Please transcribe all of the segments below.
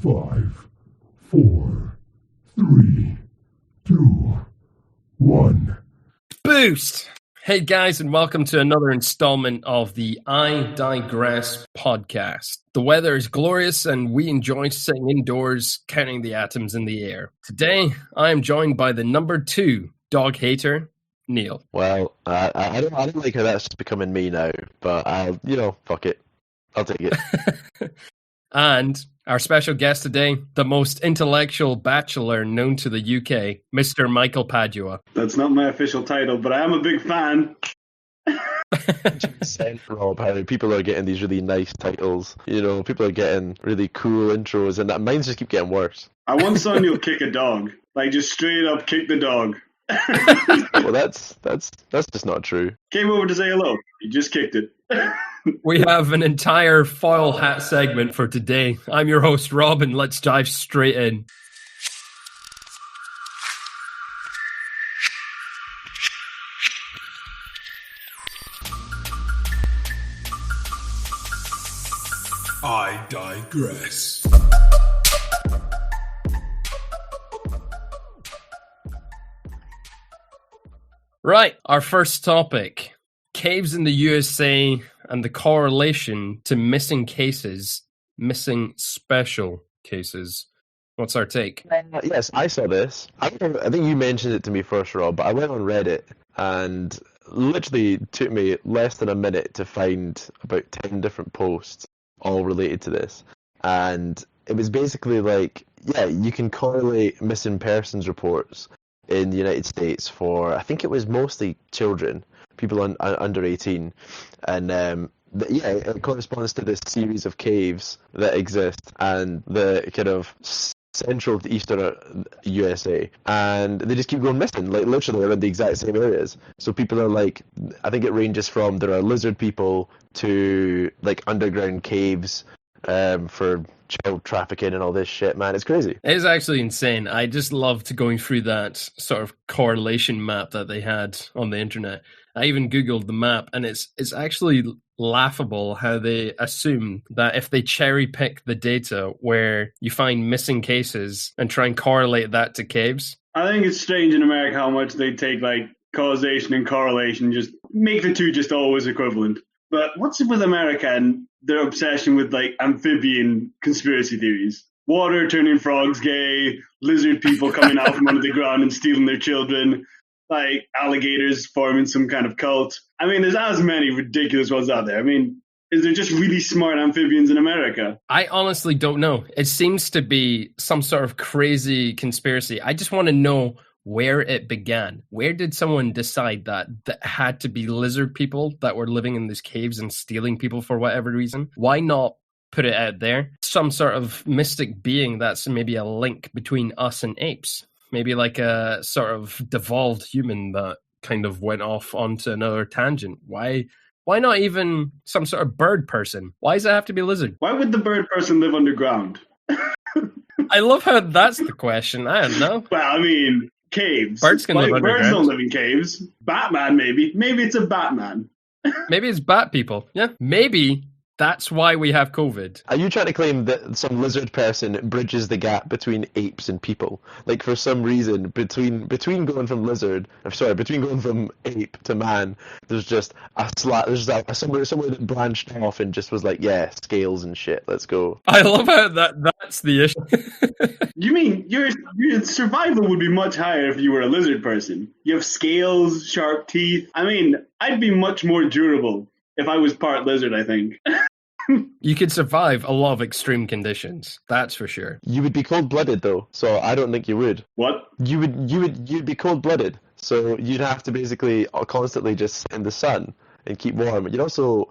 5, 4, 3, 2, 1. Boost! Hey guys, and welcome to another installment of the I Digress podcast. The weather is glorious and we enjoy sitting indoors, counting the atoms in the air. Today, I am joined by the number 2 dog hater, Neil. Well, I don't like how that's becoming me now, but fuck it. I'll take it. And our special guest today, the most intellectual bachelor known to the UK, Mr. Michael Padua. That's not my official title, but I am a big fan. Rob, how people are getting these really nice titles. You know, people are getting really cool intros, and that mine just keep getting worse. I once saw Neil kick a dog. Like, just straight up kick the dog. Well, that's just not true. Came over to say hello. He just kicked it. We have an entire foil hat segment for today. I'm your host, Rob, and let's dive straight in. I digress. Right, our first topic. Caves in the USA and the correlation to missing cases, missing special cases. What's our take? Yes, I saw this. I think you mentioned it to me first, Rob, but I went on Reddit and literally took me less than a minute to find about 10 different posts all related to this. And it was basically like, yeah, you can correlate missing persons reports in the United States for, I think it was mostly children, people under 18, and it corresponds to this series of caves that exist and the kind of central to eastern USA, and they just keep going missing, like literally around the exact same areas. So people are like, I think it ranges from there are lizard people to like underground caves for child trafficking and all this shit, man. It's crazy. It is actually insane. I just loved going through that sort of correlation map that they had on the internet. I even Googled the map, and it's actually laughable how they assume that if they cherry pick the data where you find missing cases and try and correlate that to caves. I think it's strange in America how much they take like causation and correlation, just make the two just always equivalent. But what's it with America and their obsession with like amphibian conspiracy theories? Water turning frogs gay, lizard people coming out from under the ground and stealing their children, like alligators forming some kind of cult. I mean, there's as many ridiculous ones out there. I mean, is there just really smart amphibians in America? I honestly don't know. It seems to be some sort of crazy conspiracy. I just want to know where it began. Where did someone decide that had to be lizard people that were living in these caves and stealing people for whatever reason? Why not put it out there? Some sort of mystic being that's maybe a link between us and apes. Maybe like a sort of devolved human that kind of went off onto another tangent. Why not even some sort of bird person? Why does it have to be a lizard? Why would the bird person live underground? I love how that's the question. I don't know. Well, I mean, caves. Birds can live underground. Birds don't live in caves. Batman, maybe. Maybe it's a Batman. Maybe it's bat people. Yeah. Maybe that's why we have COVID. Are you trying to claim that some lizard person bridges the gap between apes and people? Like, for some reason, between going from ape to man, there's just somewhere that branched off and just was like, yeah, scales and shit, let's go. I love how that's the issue. You mean your survival would be much higher if you were a lizard person? You have scales, sharp teeth. I mean, I'd be much more durable if I was part lizard, I think. You could survive a lot of extreme conditions, that's for sure. You would be cold-blooded though, so I don't think you would. What? You'd be cold-blooded, so you'd have to basically constantly just sit in the sun and keep warm. You'd also,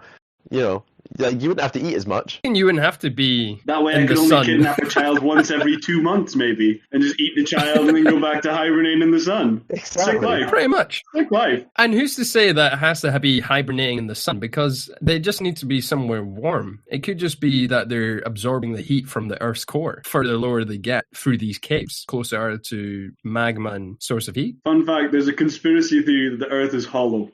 like, you wouldn't have to eat as much. And you wouldn't have to be that way. in I could the only sun. kidnap a child once every 2 months, maybe, and just eat the child and then go back to hibernating in the sun. Exactly. Sick life. Pretty much. Sick life. And who's to say that it has to be hibernating in the sun? Because they just need to be somewhere warm. It could just be that they're absorbing the heat from the Earth's core. Further lower they get through these caves, closer to magma and source of heat. Fun fact, there's a conspiracy theory that the Earth is hollow.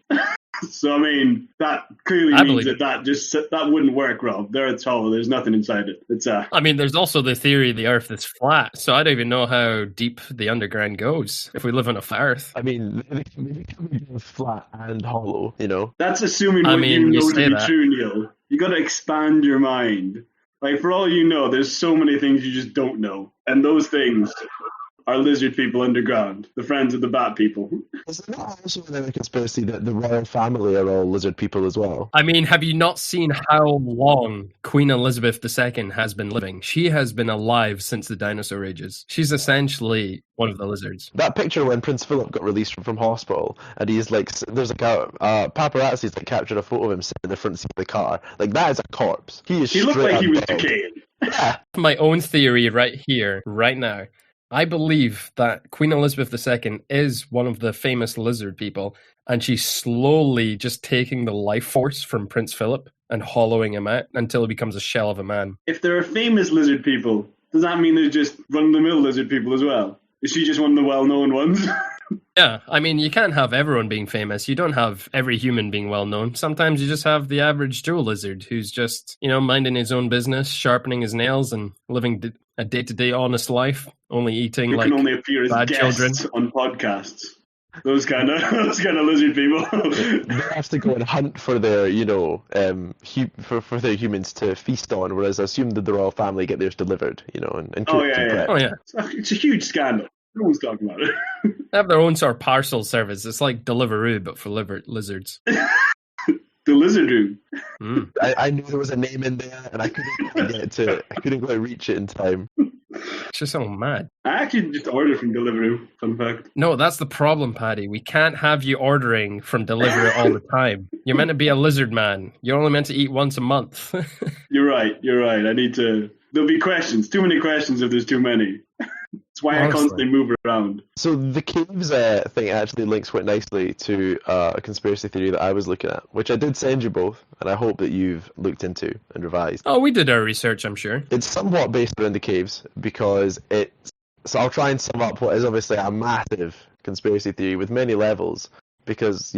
So, I mean, that clearly means that that wouldn't work, Rob. They're hollow. There's nothing inside it. It's I mean, there's also the theory the Earth is flat, so I don't even know how deep the underground goes if we live on a flat Earth. I mean, they can be both flat and hollow, you know? That's assuming I what mean, you you know say to be that. true, Neil. You got to expand your mind. Like, for all you know, there's so many things you just don't know. And those things are lizard people underground, the friends of the bat people. Is there not also another conspiracy that the royal family are all lizard people as well? I mean, have you not seen how long Queen Elizabeth II has been living? She has been alive since the dinosaur ages. She's essentially one of the lizards. That picture when Prince Philip got released from hospital, and he's like, there's like a paparazzi's like captured a photo of him sitting in the front seat of the car. Like, that is a corpse. He is. He looked straight like he up was dead. decaying. Yeah. My own theory right here, right now. I believe that Queen Elizabeth II is one of the famous lizard people, and she's slowly just taking the life force from Prince Philip and hollowing him out until he becomes a shell of a man. If there are famous lizard people, does that mean there's just run-of-the-mill lizard people as well? Is she just one of the well-known ones? Yeah, I mean, you can't have everyone being famous. You don't have every human being well known. Sometimes you just have the average Joe lizard who's just, minding his own business, sharpening his nails, and living a day-to-day honest life, only eating Who like can only appear as bad guests children. on podcasts. Those kind of lizard people. They have to go and hunt for their, for their humans to feast on, whereas I assume that the royal family get theirs delivered, and Oh, cooked and yeah. prepped. Oh yeah, It's a huge scandal. No one's talking about it. they have their own sort of parcel service. It's like Deliveroo, but for lizards. The lizardoo. Mm. I knew there was a name in there, and I couldn't quite reach it in time. It's just so mad. I actually just ordered from Deliveroo, fun fact. No, that's the problem, Paddy. We can't have you ordering from Deliveroo all the time. You're meant to be a lizard man. You're only meant to eat once a month. You're right. There'll be questions. Too many questions if there's too many. That's why Honestly. I constantly move around. So the caves thing actually links quite nicely to a conspiracy theory that I was looking at, which I did send you both, and I hope that you've looked into and revised. Oh, we did our research, I'm sure. It's somewhat based around the caves because so I'll try and sum up what is obviously a massive conspiracy theory with many levels because,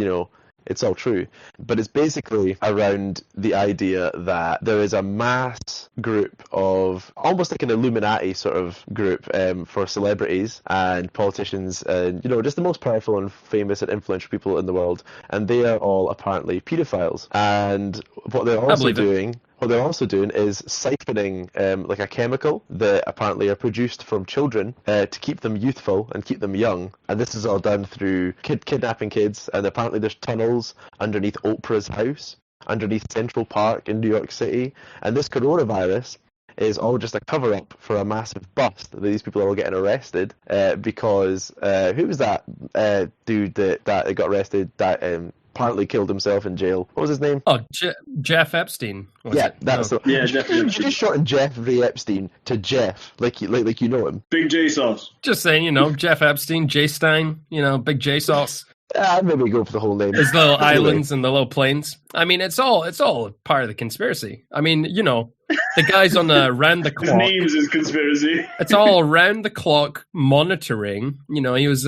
it's all true. But it's basically around the idea that there is a mass group of, almost like an Illuminati sort of group for celebrities and politicians and, just the most powerful and famous and influential people in the world. And they are all apparently pedophiles. And what they're also doing... What they're also doing is siphoning like a chemical that apparently are produced from children to keep them youthful and keep them young. And this is all done through kidnapping kids. And apparently there's tunnels underneath Oprah's house, underneath Central Park in New York City. And this coronavirus is all just a cover-up for a massive bust that these people are all getting arrested because who was that dude that got arrested that apparently killed himself in jail? What was his name? Oh, Jeff Epstein. That's No. the Yeah, Jeff Epstein. You just shortened Jeffrey Epstein to Jeff, like you know him. Big J sauce. Just saying, Jeff Epstein, J Stein, Big J Sauce. I'd maybe go for the whole name. His little islands and the little planes. I mean, it's all part of the conspiracy. I mean, the guys on the round the His clock. name's his conspiracy. It's all round the clock monitoring. He was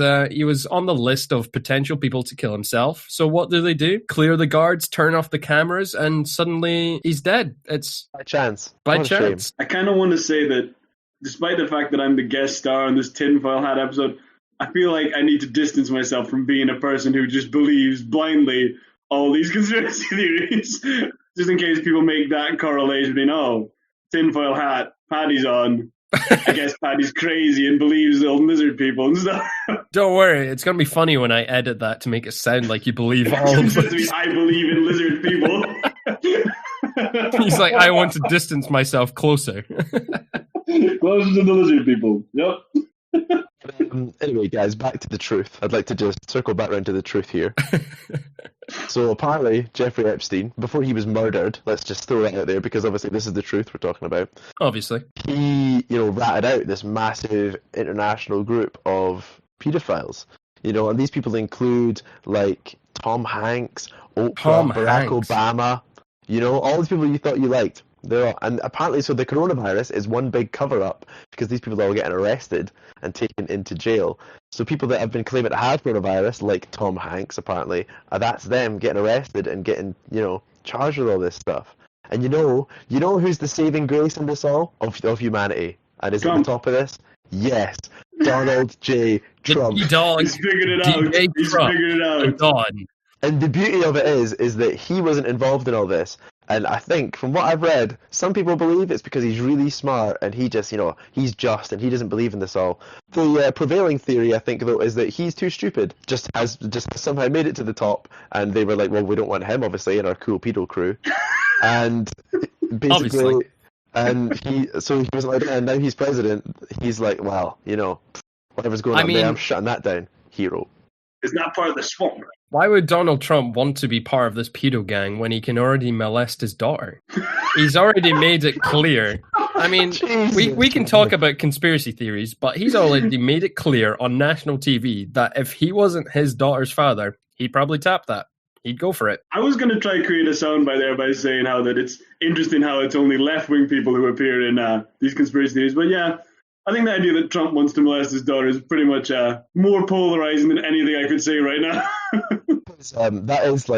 on the list of potential people to kill himself. So what do? Clear the guards, turn off the cameras, and suddenly he's dead. It's By chance. by What a shame. chance. I kind of want to say that despite the fact that I'm the guest star on this tinfoil hat episode, I feel like I need to distance myself from being a person who just believes blindly all these conspiracy theories. Just in case people make that correlation between, tinfoil hat, Paddy's on. I guess Paddy's crazy and believes all lizard people and stuff. Don't worry, it's gonna be funny when I edit that to make it sound like you believe all of it. I believe in lizard people. He's like, I want to distance myself closer. Closer to the lizard people. Yep. Anyway, guys, back to the truth. I'd like to just circle back around to the truth here. So apparently, Jeffrey Epstein, before he was murdered, let's just throw that out there because obviously this is the truth we're talking about. Obviously. He, ratted out this massive international group of pedophiles. And these people include like Tom Hanks, Oprah, Barack Hanks. Obama. All these people you thought you liked. And apparently, so the coronavirus is one big cover-up because these people are all getting arrested and taken into jail. So people that have been claiming to have coronavirus, like Tom Hanks, apparently, that's them getting arrested and getting, charged with all this stuff. And you know who's the saving grace in this all of humanity, and is at the top of this? Yes, Donald J. Trump. The dog. He's figured it out. DJ He's Trump, figured it the out. dog. And the beauty of it is that he wasn't involved in all this. And I think, from what I've read, some people believe it's because he's really smart and he just, he's just and he doesn't believe in this all. The prevailing theory, I think, though, is that he's too stupid. Just has somehow made it to the top, and they were like, well, we don't want him, obviously, in our cool pedo crew. And basically, Obviously. and he was like, and now he's president. He's like, well, whatever's going on there, I'm shutting that down. Hero. Is that part of the swamp? Why would Donald Trump want to be part of this pedo gang when he can already molest his daughter? He's already made it clear. I mean, we can talk about conspiracy theories, but he's already made it clear on national TV that if he wasn't his daughter's father, he'd probably tap that. He'd go for it. I was going to try to create a soundbite there by saying how that it's interesting how it's only left-wing people who appear in these conspiracy theories. But yeah, I think the idea that Trump wants to molest his daughter is pretty much more polarizing than anything I could say right now. That is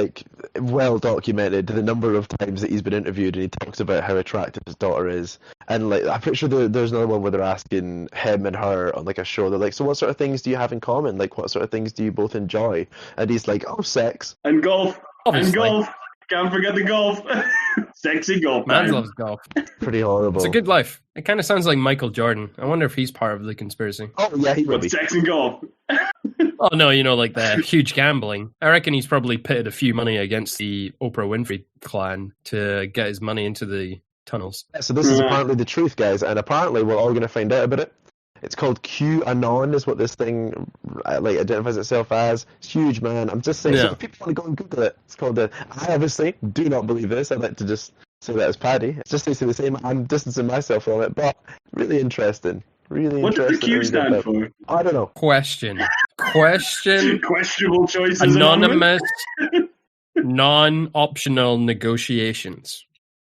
well documented, the number of times that he's been interviewed and he talks about how attractive his daughter is. And I'm pretty sure there's another one where they're asking him and her on a show. They're like, so what sort of things do you have in common? What sort of things do you both enjoy? And he's like, oh, sex. And golf. Obviously. And golf. Can't forget the golf. Sexy golf. Man loves golf. Pretty horrible. It's a good life. It kind of sounds like Michael Jordan. I wonder if he's part of the conspiracy. Oh, yeah, he would be. Sex and golf. Oh, no, like the huge gambling. I reckon he's probably pitted a few money against the Oprah Winfrey clan to get his money into the tunnels. Yeah, so this is apparently the truth, guys, and apparently we're all going to find out about it. It's called QAnon, is what this thing identifies itself as. It's huge, man. I'm just saying, so if people want to go and Google it, it's called I obviously do not believe this. I'd like to just say that as Paddy. It's just basically the same. I'm distancing myself from it, but really interesting. Really what interesting. What does the Q stand for? I don't know. Question. Questionable choices. Anonymous, non-optional negotiations.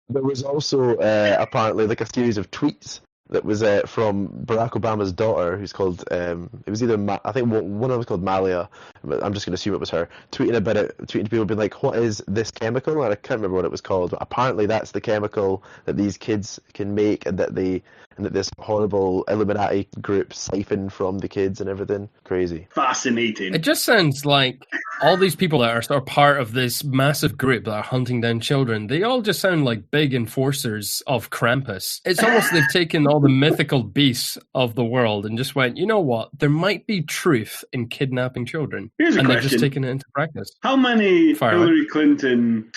There was also apparently a series of tweets that was from Barack Obama's daughter, who's called, it was either, I think one of them was called Malia, but I'm just going to assume it was her, tweeting about it, tweeting to people being like, what is this chemical? And I can't remember what it was called, but apparently that's the chemical that these kids can make, and that this horrible Illuminati group siphon from the kids and everything. Crazy. Fascinating. It just sounds like all these people that are sort of part of this massive group that are hunting down children, they all just sound like big enforcers of Krampus. It's almost they've taken all the mythical beasts of the world and just went, you know what, there might be truth in kidnapping children. Here's a and question. They've just taken it into practice. How many Hillary Clinton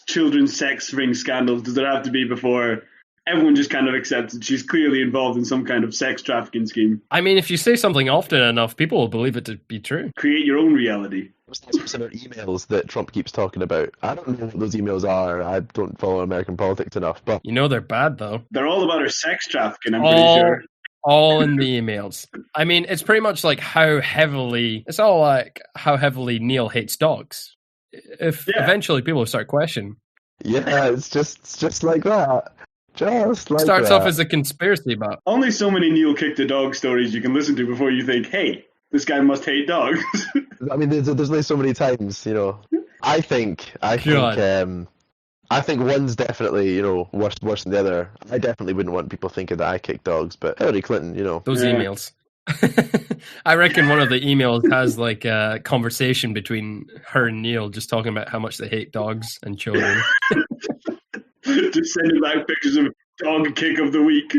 children's sex ring scandals does there have to be before everyone just kind of accepts that she's clearly involved in some kind of sex trafficking scheme? I mean, if you say something often enough, people will believe it to be true. Create your own reality. There's some emails that Trump keeps talking about. I don't know what those emails are. I don't follow American politics enough, but they're bad though. They're all about her sex trafficking, I'm pretty sure. All in the emails. I mean, it's pretty much like how heavily Neil hates dogs. If eventually people start questioning. Yeah, it's just like that. Just like starts that. off as a conspiracy, but only so many Neil kick the dog stories you can listen to before you think, hey, this guy must hate dogs. I mean, there's only so many times, I think one's definitely, worse than the other. I definitely wouldn't want people thinking that I kick dogs, but Hillary Clinton, Those emails. I reckon one of the emails has a conversation between her and Neil just talking about how much they hate dogs and children. Just sending back pictures of dog kick of the week.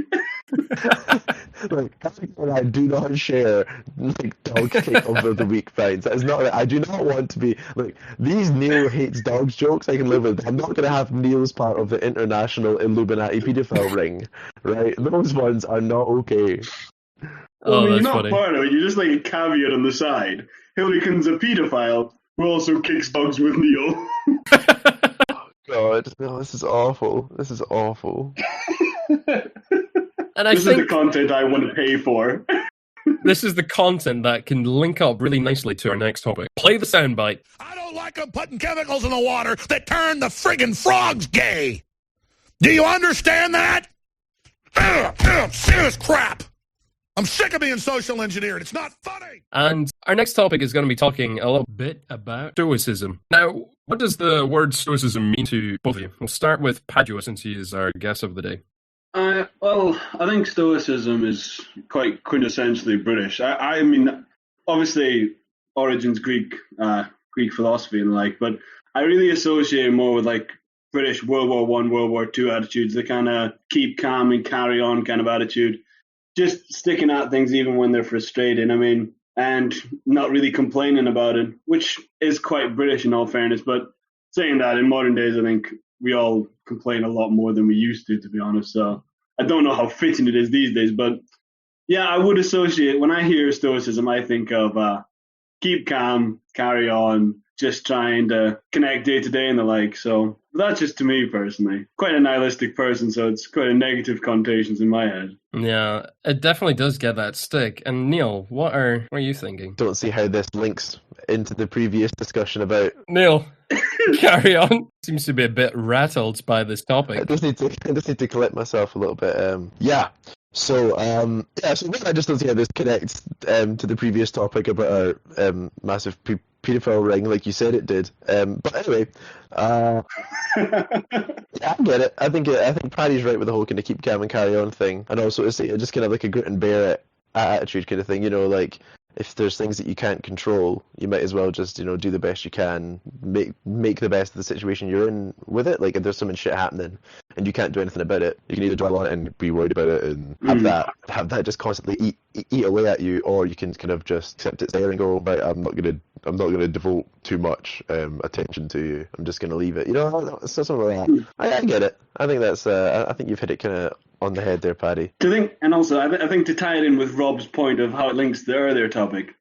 I do not share dog kick of the week finds. That is not. I do not want to be these Neil hates dogs jokes. I can live with. I'm not going to have Neil's part of the international Illuminati paedophile ring. Right? Those ones are not okay. Well, you're not funny. Part of it. You're just a caveat on the side. Hillary Clinton's a paedophile who also kicks dogs with Neil. God, no, this is awful. This is awful. And this is the content I want to pay for. This is the content that can link up really nicely to our next topic. Play the soundbite. I don't like them putting chemicals in the water that turn the friggin' frogs gay. Do you understand that? Serious crap. I'm sick of being social engineered. It's not funny. And our next topic is going to be talking a little bit about Stoicism. Now, what does the word Stoicism mean to both of you? We'll start with Padua, since he is our guest of the day. Well, I think Stoicism is quite quintessentially British. I mean, obviously, origins Greek philosophy and the like, but I really associate it more with like British World War I, World War II attitudes, the kind of keep calm and carry on kind of attitude. Just sticking at things even when they're frustrating, I mean, and not really complaining about it, which is quite British in all fairness. But saying that, in modern days, I think we all complain a lot more than we used to be honest. So I don't know how fitting it is these days, but yeah, I would associate, when I hear Stoicism, I think of keep calm, carry on, just trying to connect day to day and the like. So that's just to me personally. Quite a nihilistic person, so it's quite a negative connotations in my head. Yeah, it definitely does get that stick. And Neil, what are you thinking? Don't see how this links into the previous discussion about. Neil, carry on. Seems to be a bit rattled by this I topic. just need to collect myself a little bit. So I just don't see how this connects to the previous topic about our massive pedophile ring, like you said it did. But anyway, yeah, I get it. I think Paddy's right with the whole kind of keep calm and carry on thing, and also it's just kind of like a grit and bear it attitude kind of thing. You know, like if there's things that you can't control, you might as well just do the best you can, make the best of the situation you're in with it. Like if there's some shit happening and you can't do anything about it, you can either dwell on it and be worried about it and have that just constantly eat away at you, or you can kind of just accept it there and go, right, I'm not gonna devote too much attention to you. I'm just gonna leave it. You know, it's something like that. I get it. I think that's I think you've hit it kind of on the head there, Paddy. Do you think? And also, I think to tie it in with Rob's point of how it links to the earlier topic,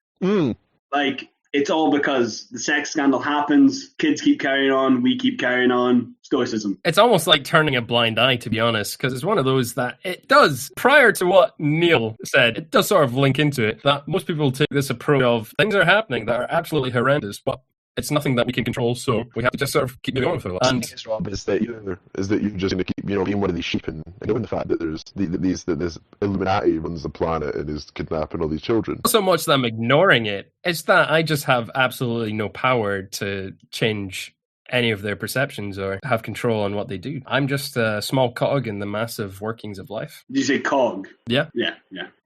like it's all because the sex scandal happens, kids keep carrying on, we keep carrying on. Stoicism. It's almost like turning a blind eye, to be honest, because it's one of those that it does, prior to what Neil said, it does sort of link into it, that most people take this approach of things are happening that are absolutely horrendous, but it's nothing that we can control, so we have to just sort of keep moving on for a while. And the thing, Rob, is that you're just going to keep being one of these sheep and knowing the fact that there's this Illuminati runs the planet and is kidnapping all these children. Not so much that I'm ignoring it, it's that I just have absolutely no power to change any of their perceptions or have control on what they do. I'm just a small cog in the massive workings of life. Did you say cog? Yeah. Yeah.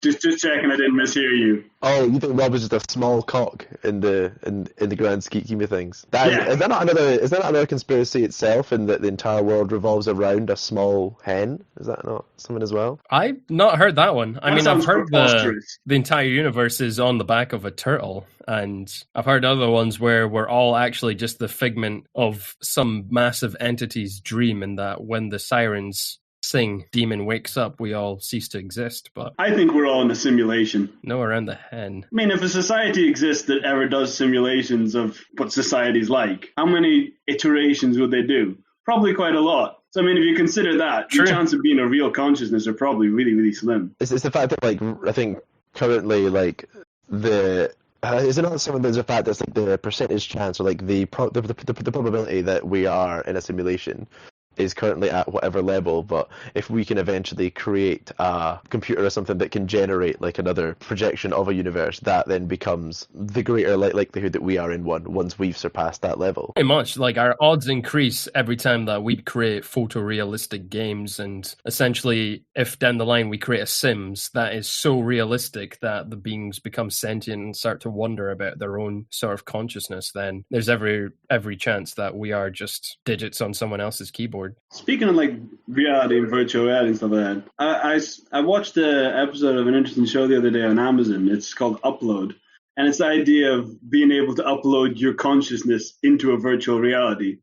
Just checking I didn't mishear you. Oh, you think Rob is just a small cock in the grand scheme of things? Is that not another conspiracy itself, in that the entire world revolves around a small hen? Is that not something as well? I've not heard that one. I mean, I've heard the entire universe is on the back of a turtle, and I've heard other ones where we're all actually just the figment of some massive entity's dream, and that when the sirens sing, demon wakes up, we all cease to exist. But I think we're all in a simulation. No, around the hen. I mean, if a society exists that ever does simulations of what society's like, how many iterations would they do? Probably quite a lot. So, I mean, if you consider that, your chance of being a real consciousness are probably really, really slim. It's the fact that, like, I think currently, like, is it not some of the fact that's like the percentage chance, or like the probability that we are in a simulation is currently at whatever level, but if we can eventually create a computer or something that can generate like another projection of a universe, that then becomes the greater likelihood that we are in one once we've surpassed that level. Pretty much, like our odds increase every time that we create photorealistic games, and essentially if down the line we create a Sims that is so realistic that the beings become sentient and start to wonder about their own sort of consciousness, then there's every chance that we are just digits on someone else's keyboard. Speaking of like reality and virtual reality and stuff like that, I watched an episode of an interesting show the other day on Amazon. It's called Upload, and it's the idea of being able to upload your consciousness into a virtual reality.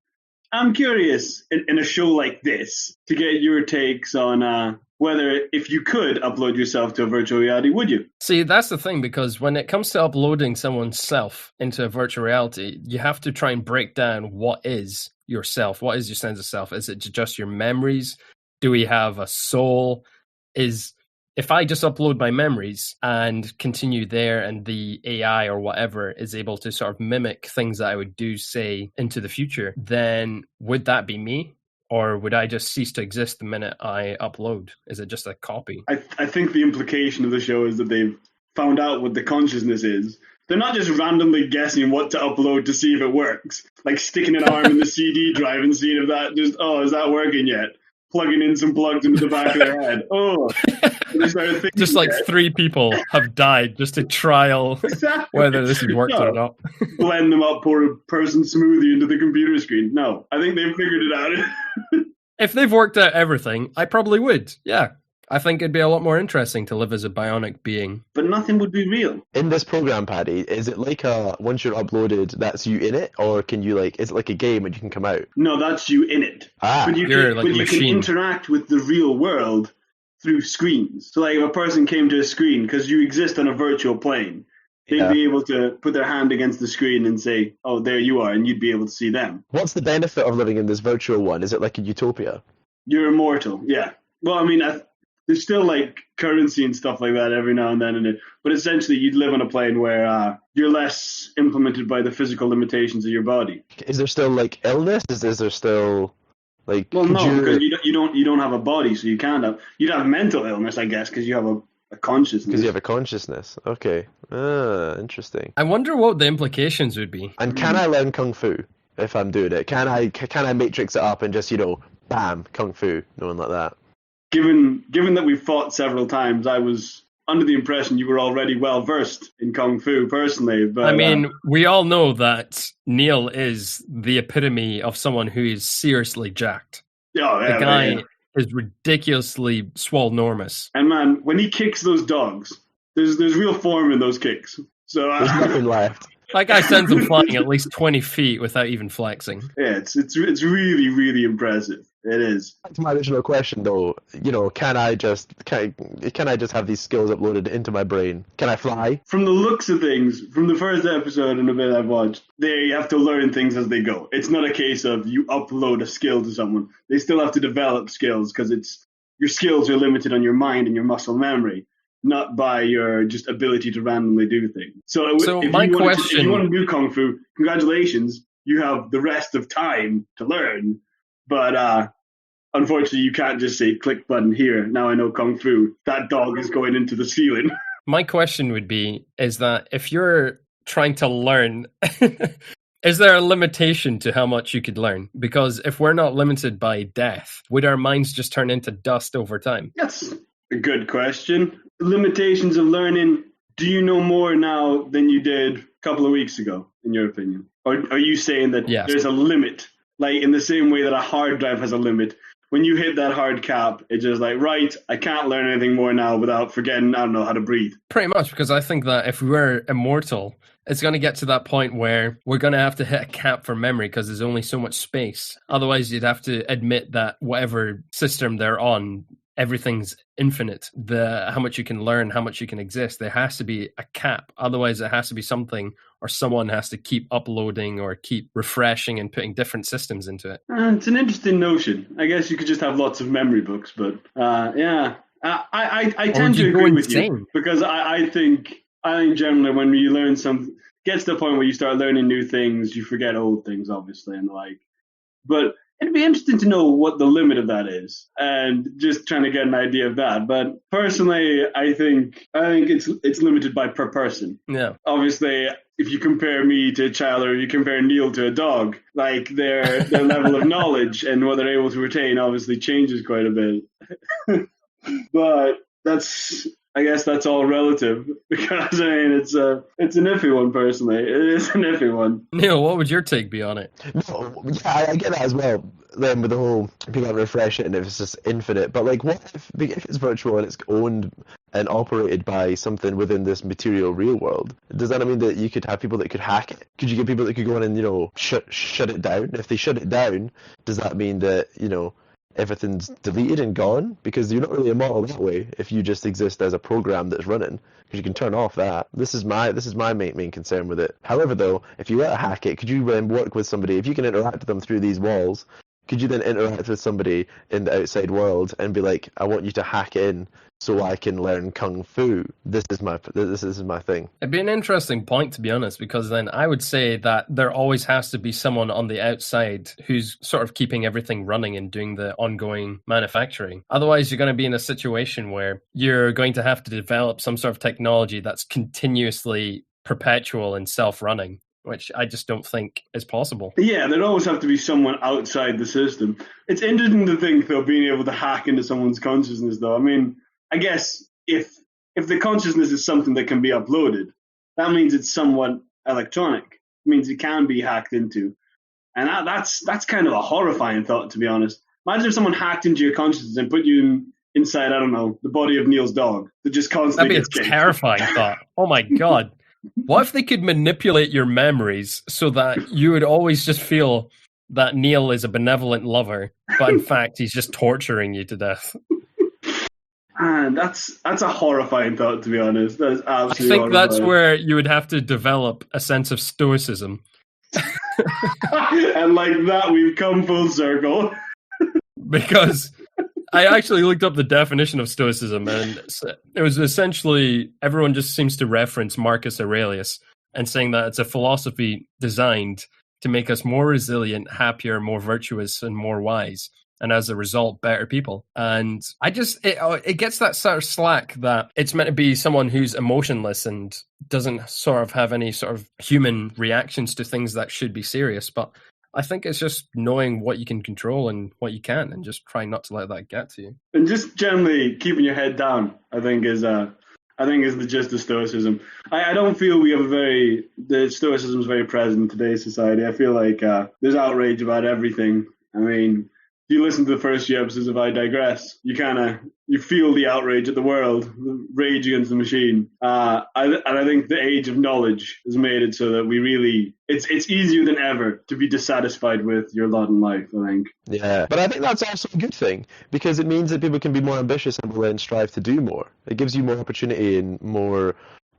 I'm curious in a show like this to get your takes on whether if you could upload yourself to a virtual reality, would you? See, that's the thing, because when it comes to uploading someone's self into a virtual reality, you have to try and break down what is yourself. What is your sense of self? Is it just your memories? Do we have a soul? If I just upload my memories and continue there, and the AI or whatever is able to sort of mimic things that I would do, say, into the future, then would that be me? or would I just cease to exist the minute I upload? Is it just a copy? I think the implication of the show is that they've found out what the consciousness is. They're not just randomly guessing what to upload to see if it works, like sticking an arm in the CD drive and seeing if that is that working yet? Plugging in some plugs into the back of their head. Just like 3 people have died just to trial whether this has worked or not. Blend them up, pour a person smoothie into the computer screen. No, I think they've figured it out. If they've worked out everything, I probably would. Yeah. I think it'd be a lot more interesting to live as a bionic being. But nothing would be real. In this program, Paddy, is it like once you're uploaded, that's you in it? Or can you is it like a game and you can come out? No, that's you in it. But you can interact with the real world through screens. So like if a person came to a screen, because you exist on a virtual plane, they'd be able to put their hand against the screen and say, oh, there you are, and you'd be able to see them. What's the benefit of living in this virtual one? Is it like a utopia? You're immortal, yeah. Well, I mean, there's still like currency and stuff like that every now and then, but essentially you'd live on a plane where you're less implemented by the physical limitations of your body. Is there still like illness? Is there still like? Well, no, because you don't have a body, so you can't have. You'd have mental illness, I guess, because you have a consciousness. Because you have a consciousness. Okay, interesting. I wonder what the implications would be. And can I learn kung fu if I'm doing it? Can I matrix it up and just bam, kung fu, no one like that? Given that we've fought several times, I was under the impression you were already well versed in kung fu personally. But I mean, we all know that Neil is the epitome of someone who is seriously jacked. The guy is ridiculously swole-normous. And man, when he kicks those dogs, there's real form in those kicks. So there's nothing left. That guy sends them flying at least 20 feet without even flexing. Yeah, it's really, really impressive. It is. Back to my original question, though. Can I just have these skills uploaded into my brain? Can I fly? From the looks of things, from the first episode and a bit I've watched, they have to learn things as they go. It's not a case of you upload a skill to someone. They still have to develop skills because your skills are limited on your mind and your muscle memory, not by your just ability to randomly do things. So if you want to do kung fu, congratulations, you have the rest of time to learn. But unfortunately, you can't just say, click button here, now I know kung fu. That dog is going into the ceiling. My question would be, is that if you're trying to learn, is there a limitation to how much you could learn? Because if we're not limited by death, would our minds just turn into dust over time? That's a good question. Limitations of learning, do you know more now than you did a couple of weeks ago, in your opinion? Or are you saying that there's a limit? Like in the same way that a hard drive has a limit. When you hit that hard cap, it's just like, right, I can't learn anything more now without forgetting, I don't know, how to breathe. Pretty much, because I think that if we're immortal, it's going to get to that point where we're going to have to hit a cap for memory because there's only so much space. Otherwise, you'd have to admit that whatever system they're on, everything's infinite. How much you can learn, how much you can exist, there has to be a cap. Otherwise, it has to be something, or someone has to keep uploading or keep refreshing and putting different systems into it. It's an interesting notion. I guess you could just have lots of memory books, but I tend to agree with you because I think generally when you learn something, gets to the point where you start learning new things, you forget old things, obviously, and but it'd be interesting to know what the limit of that is, and just trying to get an idea of that. But personally, I think it's limited by per person. Yeah. Obviously, if you compare me to a child or you compare Neil to a dog, like their level of knowledge and what they're able to retain obviously changes quite a bit. But I guess that's all relative, because I mean it's an iffy one personally. It is an iffy one. Neil, what would your take be on it? No, yeah, I get that as well. Then with the whole people have to refresh it and if it's just infinite. But like, what if it's virtual and it's owned and operated by something within this material real world? Does that mean that you could have people that could hack it? Could you get people that could go in and shut it down? If they shut it down, does that mean that everything's deleted and gone? Because you're not really immortal that way if you just exist as a program that's running, because you can turn off that. This is my main concern with it. However, though, if you were to hack it, could you work with somebody? If you can interact with them through these walls, could you then interact with somebody in the outside world and be like, I want you to hack in so I can learn kung fu. This is my thing. It'd be an interesting point, to be honest, because then I would say that there always has to be someone on the outside who's sort of keeping everything running and doing the ongoing manufacturing. Otherwise, you're going to be in a situation where you're going to have to develop some sort of technology that's continuously perpetual and self-running, which I just don't think is possible. Yeah, there'd always have to be someone outside the system. It's interesting to think, though, being able to hack into someone's consciousness, though. I mean, I guess if the consciousness is something that can be uploaded, that means it's somewhat electronic. It means it can be hacked into. And that's kind of a horrifying thought, to be honest. Imagine if someone hacked into your consciousness and put you inside, I don't know, the body of Neil's dog that just constantly That'd be a gets terrifying thought. Oh my God. What if they could manipulate your memories so that you would always just feel that Neil is a benevolent lover, but in fact he's just torturing you to death? And that's a horrifying thought, to be honest. That is absolutely I think horrifying. that's where you would have to develop a sense of stoicism. And like that, we've come full circle. Because I actually looked up the definition of stoicism, and it was essentially everyone just seems to reference Marcus Aurelius and saying that it's a philosophy designed to make us more resilient, happier, more virtuous, and more wise. And as a result, better people. And it gets that sort of slack that it's meant to be someone who's emotionless and doesn't sort of have any sort of human reactions to things that should be serious. But I think it's just knowing what you can control and what you can't, and just trying not to let that get to you. And just generally keeping your head down, I think is the gist of stoicism. I don't feel we have the stoicism is very present in today's society. I feel like there's outrage about everything. I mean, if you listen to the first few episodes of I Digress, you feel the outrage at the world, the rage against the machine. And I think the age of knowledge has made it so that it's easier than ever to be dissatisfied with your lot in life, I think. Yeah, but I think that's also a good thing, because it means that people can be more ambitious and will then strive to do more. It gives you more opportunity and more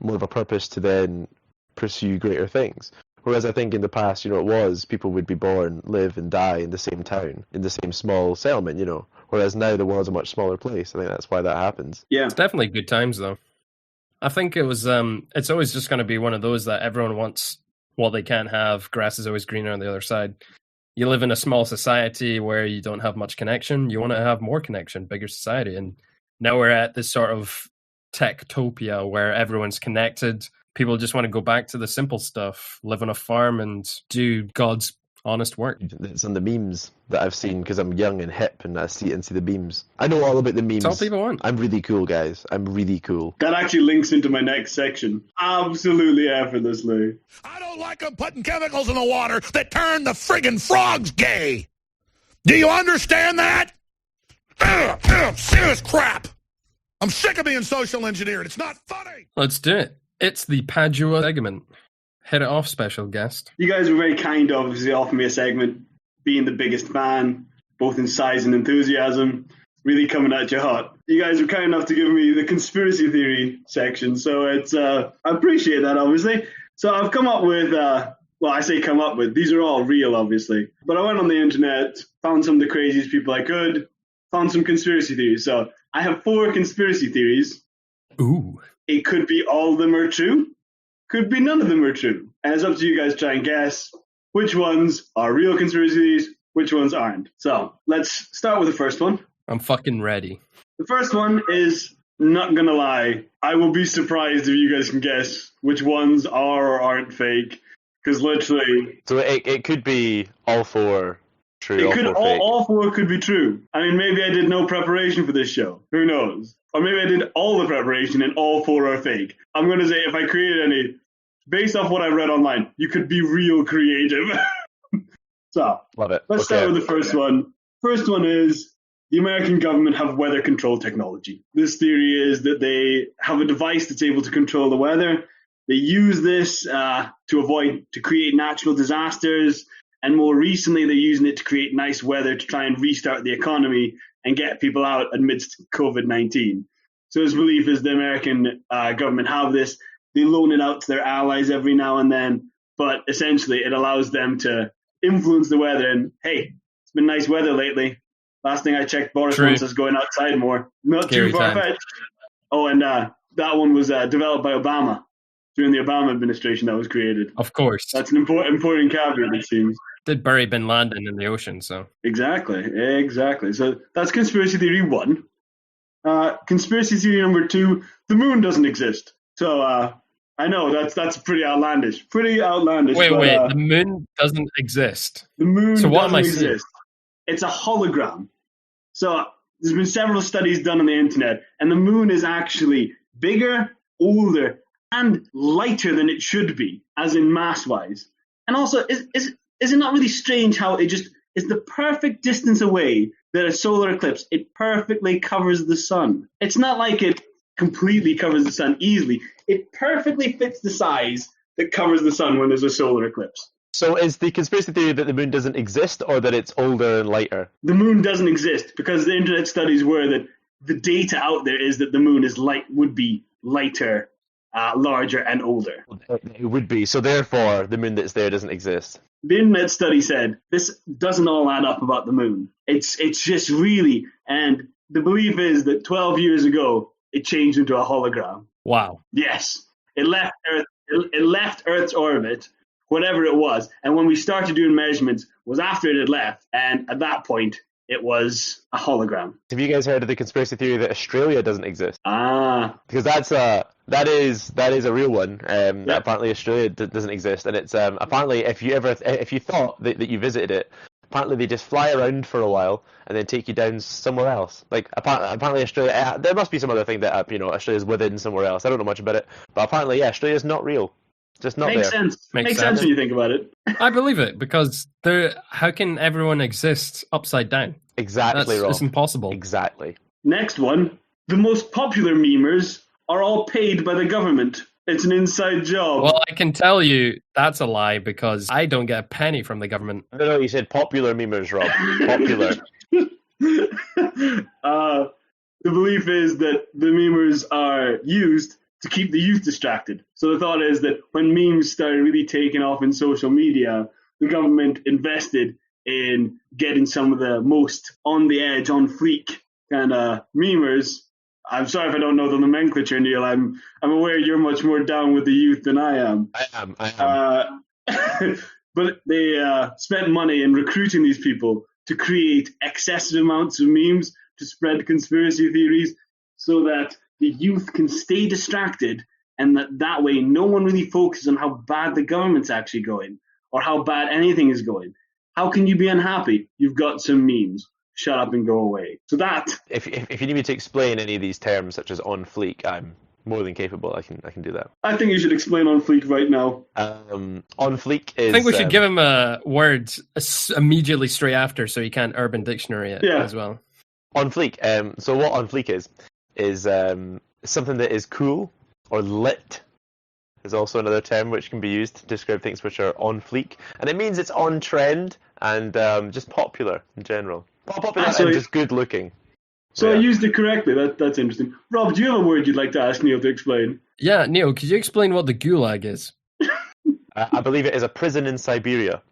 of a purpose to then pursue greater things. Whereas I think in the past, it was people would be born, live and die in the same town, in the same small settlement, Whereas now the world's a much smaller place. I think that's why that happens. Yeah. It's definitely good times, though. I think it's always just going to be one of those that everyone wants what they can't have. Grass is always greener on the other side. You live in a small society where you don't have much connection. You want to have more connection, bigger society. And now we're at this sort of techtopia where everyone's connected. People just want to go back to the simple stuff, live on a farm and do God's honest work. It's on the memes that I've seen, because I'm young and hip and I see the memes. I know all about the memes. That's all people want. I'm really cool, guys. I'm really cool. That actually links into my next section. Absolutely effortlessly. I don't like them putting chemicals in the water that turn the friggin' frogs gay. Do you understand that? Serious crap. I'm sick of being social engineered. It's not funny. Let's do it. It's the Padua segment. Hit it off, special guest. You guys were very kind, obviously, offering me a segment, being the biggest fan, both in size and enthusiasm, really coming at you hot. You guys were kind enough to give me the conspiracy theory section, so I appreciate that, obviously. So I've come up with, I say come up with, these are all real, obviously. But I went on the internet, found some of the craziest people I could, found some conspiracy theories. So I have 4 conspiracy theories. Ooh. It could be all of them are true. Could be none of them are true. And it's up to you guys to try and guess which ones are real conspiracy theories, which ones aren't. So let's start with the first one. I'm fucking ready. The first one is, not gonna lie, I will be surprised if you guys can guess which ones are or aren't fake. Because literally... So it could be all 4 true, It all could 4 fake. all 4 could be true. I mean, maybe I did no preparation for this show. Who knows? Or maybe I did all the preparation and all 4 are fake. I'm going to say, if I created any, based off what I read online, you could be real creative. So, Love it. let's start with the first one. First one is, the American government have weather control technology. This theory is that they have a device that's able to control the weather. They use this to create natural disasters. And more recently, they're using it to create nice weather to try and restart the economy and get people out amidst COVID-19. So his belief is the American government have this. They loan it out to their allies every now and then, but essentially it allows them to influence the weather. And hey, It's been nice weather lately. Last thing I checked, Boris True. wants us going outside more. Not Scary too far-fetched. Oh, and that one was developed by Obama during the Obama administration that was created. Of course. That's an important caveat, it seems. Did bury Bin Laden in the ocean, so. Exactly. So that's conspiracy theory 1. Conspiracy theory number 2, the moon doesn't exist. So I know that's pretty outlandish. Wait, the moon doesn't exist. The moon So what doesn't am I seeing? exist. It's a hologram. So there's been several studies done on the internet, and the moon is actually bigger, older, and lighter than it should be, as in mass-wise. And also, is it not really strange how it just is the perfect distance away that a solar eclipse, it perfectly covers the sun. It's not like it completely covers the sun easily. It perfectly fits the size that covers the sun when there's a solar eclipse. So is the conspiracy theory that the moon doesn't exist, or that it's older and lighter? The moon doesn't exist because the internet studies were that the data out there is that the moon would be lighter, larger, and older. It would be. So therefore, the moon that's there doesn't exist. The internet study said this doesn't all add up about the moon. It's just really, and the belief is that 12 years ago it changed into a hologram. Wow. Yes, it left Earth. It left Earth's orbit, whatever it was, and when we started doing measurements was after it had left, and at that point it was a hologram. Have you guys heard of the conspiracy theory that Australia doesn't exist? Because that is a real one. That apparently Australia doesn't exist, and it's apparently if you thought that you visited it, apparently they just fly around for a while and then take you down somewhere else. Like apparently Australia, there must be some other thing that Australia's within somewhere else. I don't know much about it, but apparently Australia's not real. Just not Makes there. sense. Makes sense when you think about it. I believe it, because how can everyone exist upside down? Exactly, Rob. It's impossible. Exactly. Next one. The most popular memers are all paid by the government. It's an inside job. Well, I can tell you that's a lie, because I don't get a penny from the government. No, you said popular memers, Rob. Popular. The belief is that the memers are used to keep the youth distracted. So the thought is that when memes started really taking off in social media, the government invested in getting some of the most on the edge, on fleek kind of memers. I'm sorry if I don't know the nomenclature, Neil. I'm aware you're much more down with the youth than I am. I am. But they spent money in recruiting these people to create excessive amounts of memes to spread conspiracy theories so that the youth can stay distracted, and that way no one really focuses on how bad the government's actually going or how bad anything is going. How can you be unhappy? You've got some memes. Shut up and go away. So that... If you need me to explain any of these terms, such as on fleek, I'm more than capable. I can do that. I think you should explain on fleek right now. On fleek is... I think we should give him a word immediately straight after, so he can't Urban Dictionary it as well. On fleek. So what on fleek is something that is cool or lit. Is also another term which can be used to describe things which are on fleek, and it means it's on trend and just popular in general. Popular and just good looking. So I used it correctly. That's interesting. Rob, do you have a word you'd like to ask Neil to explain? Yeah, Neil, could you explain what the gulag is? I believe it is a prison in Siberia.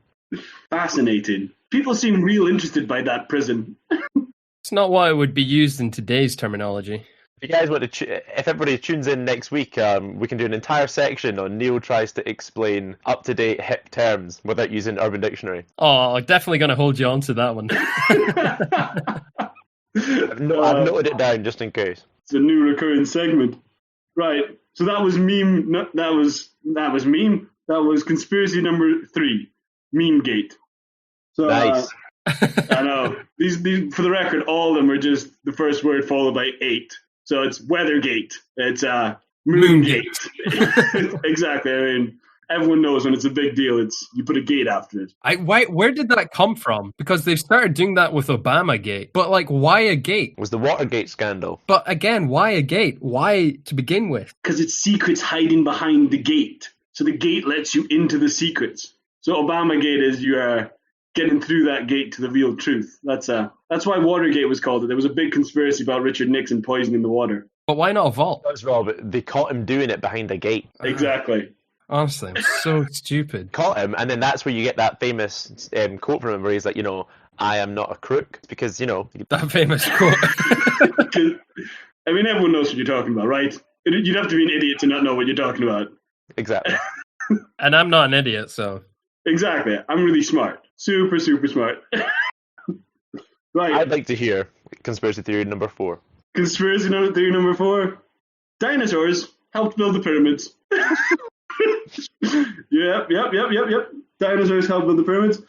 Fascinating. People seem real interested by that prison. It's not what it would be used in today's terminology. If you guys want to, if everybody tunes in next week, we can do an entire section on Neil tries to explain up-to-date hip terms without using Urban Dictionary. Oh, I'm definitely going to hold you on to that one. I've noted it down just in case. It's a new recurring segment. Right. So that was meme. That was meme. That was conspiracy number 3, Memegate. So, nice. I know. These, for the record, all of them are just the first word followed by 8. So it's Weathergate. It's Moongate. Exactly. I mean, everyone knows when it's a big deal, you put a gate after it. Where did that come from? Because they've started doing that with Obamagate. But why a gate? It was the Watergate scandal. But again, why a gate? Why to begin with? Because it's secrets hiding behind the gate. So the gate lets you into the secrets. So Obamagate is you are getting through that gate to the real truth. That's why Watergate was called it. There was a big conspiracy about Richard Nixon poisoning the water. But why not a vault? That's Rob. They caught him doing it behind a gate. Exactly. Honestly, it was so stupid. Caught him, and then that's where you get that famous quote from him where he's like, I am not a crook, because, That famous quote. I mean, everyone knows what you're talking about, right? You'd have to be an idiot to not know what you're talking about. exactly. And I'm not an idiot, so. Exactly. I'm really smart. Super, super smart. Right. I'd like to hear conspiracy theory number 4. Conspiracy theory number 4. Dinosaurs helped build the pyramids. Yep. Dinosaurs helped build the pyramids.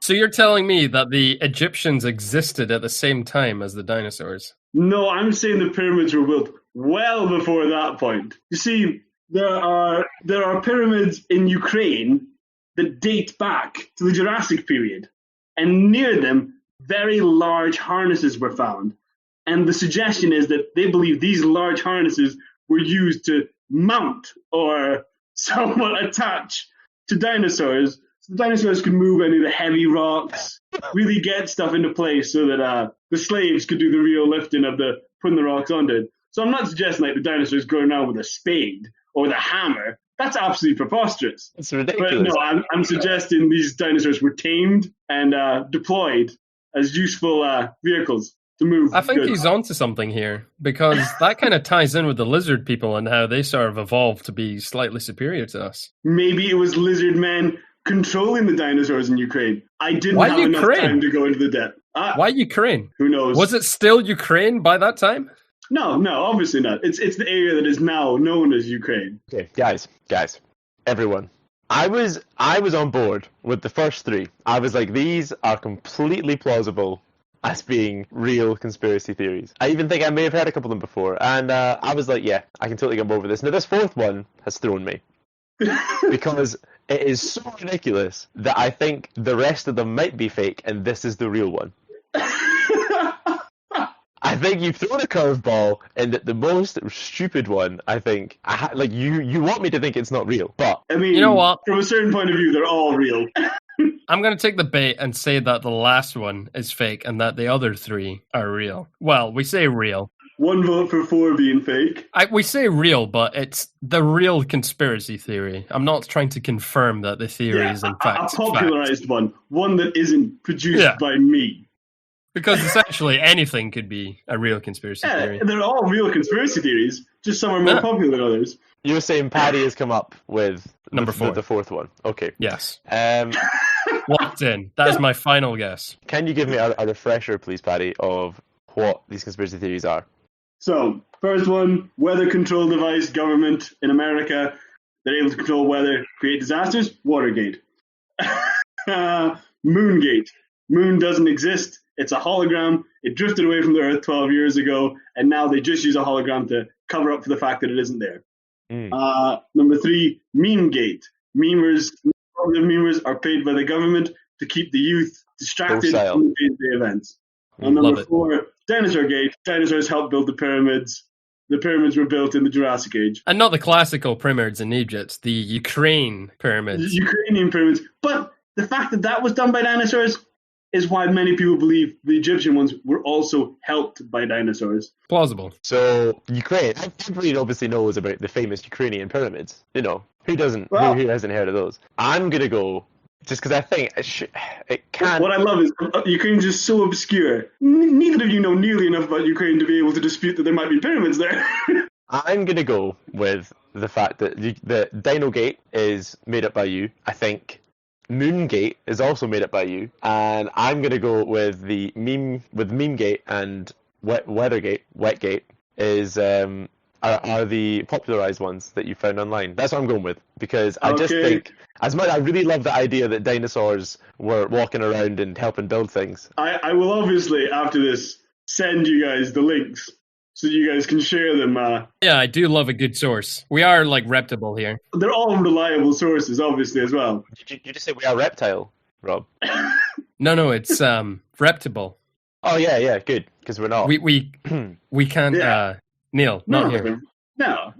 So you're telling me that the Egyptians existed at the same time as the dinosaurs? No, I'm saying the pyramids were built well before that point. You see, there are pyramids in Ukraine that date back to the Jurassic period, and near them, very large harnesses were found. And the suggestion is that they believe these large harnesses were used to mount or somewhat attach to dinosaurs, so the dinosaurs could move any of the heavy rocks, really get stuff into place so that the slaves could do the real lifting of putting the rocks onto it. So I'm not suggesting like the dinosaurs going around with a spade or with a hammer. That's absolutely preposterous. It's ridiculous. But no, I'm suggesting these dinosaurs were tamed and deployed as useful vehicles to move. I think goods. he's onto something here, because that kind of ties in with the lizard people and how they sort of evolved to be slightly superior to us. Maybe it was lizard men controlling the dinosaurs in Ukraine. I didn't Why have enough Ukraine? time to go into the depth. Why Ukraine? Who knows? Was it still Ukraine by that time? No, obviously not. It's the area that is now known as Ukraine. Okay, guys, everyone. I was on board with the first 3. I was like, these are completely plausible as being real conspiracy theories. I even think I may have heard a couple of them before, and I was like, yeah, I can totally get on board with this. Now, this 4th one has thrown me, because it is so ridiculous that I think the rest of them might be fake, and this is the real one. I think you've thrown a curveball, and that the most stupid one, I think, you want me to think it's not real, but... I mean, You know what? From a certain point of view, they're all real. I'm going to take the bait and say that the last one is fake and that the other 3 are real. Well, we say real. One vote for 4 being fake. We say real, but it's the real conspiracy theory. I'm not trying to confirm that the theory is in fact a popularized fact. one that isn't produced by me. Because essentially anything could be a real conspiracy theory. They're all real conspiracy theories, just some are more popular than others. You're saying Paddy has come up with Number 4. the 4th one. Okay. Yes. Locked in. That is my final guess. Can you give me a refresher, please, Paddy, of what these conspiracy theories are? So, first one, weather control device, government in America. They're able to control weather, create disasters. Watergate. Moongate. Moon doesn't exist. It's a hologram. It drifted away from the Earth 12 years ago, and now they just use a hologram to cover up for the fact that it isn't there. Number 3, Memegate. Memers are paid by the government to keep the youth distracted from the day-to-day events. Number 4, Dinosaur Gate. Dinosaurs helped build the pyramids. The pyramids were built in the Jurassic Age. And not the classical pyramids in Egypt, the Ukraine pyramids. The Ukrainian pyramids. But the fact that was done by dinosaurs is why many people believe the Egyptian ones were also helped by dinosaurs. Plausible. So, Ukraine, everybody obviously knows about the famous Ukrainian pyramids. You know, who doesn't? Who hasn't heard of those? I'm going to go, just because I think it can... What I love is Ukraine's just so obscure. Neither of you know nearly enough about Ukraine to be able to dispute that there might be pyramids there. I'm going to go with the fact that the Dino Gate is made up by you. I think Moongate is also made up by you, and I'm going to go with Memegate and Wetgate is are the popularized ones that you found online. That's what I'm going with, because I just think, as much I really love the idea that dinosaurs were walking around and helping build things. I will obviously, after this, send you guys the links so you guys can share them. Yeah, I do love a good source. We are reputable here. They're all reliable sources, obviously, as well. Did you just say we are reptile, Rob? No, it's reputable. Oh yeah, good, because we're not. We can't. Yeah. Neil, not here. No.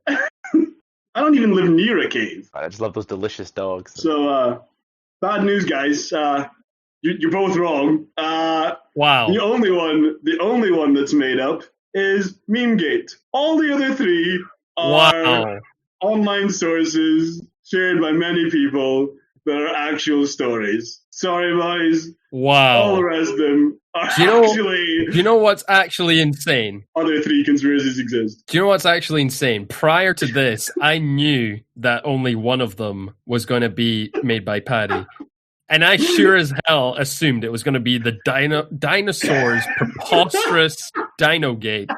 I don't even live near a cave. I just love those delicious dogs. So, bad news, guys. You're both wrong. Wow. The only one that's made up is Memegate. All the other 3 are online sources shared by many people that are actual stories. Sorry, boys. Wow. All the rest of them are Do you actually... know what's actually insane? Other 3 conspiracies exist. Do you know what's actually insane? Prior to this, I knew that only one of them was going to be made by Paddy. And I sure as hell assumed it was going to be the dinosaurs' preposterous Dino Gate.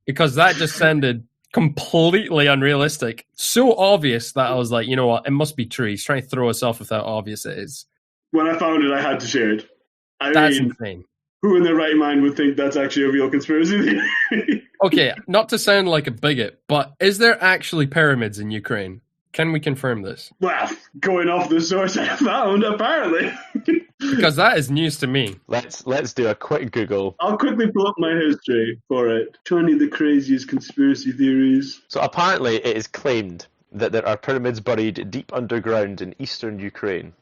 Because that just sounded completely unrealistic. So obvious that I was like, you know what? It must be true. He's trying to throw us off with how obvious it is. When I found it, I had to share it. That's insane. Who in their right mind would think that's actually a real conspiracy theory? Okay, not to sound like a bigot, but is there actually pyramids in Ukraine? Can we confirm this? Well, going off the source I found, apparently. Because that is news to me. Let's do a quick Google. I'll quickly pull up my history for it. 20 of the craziest conspiracy theories. So apparently it is claimed that there are pyramids buried deep underground in eastern Ukraine.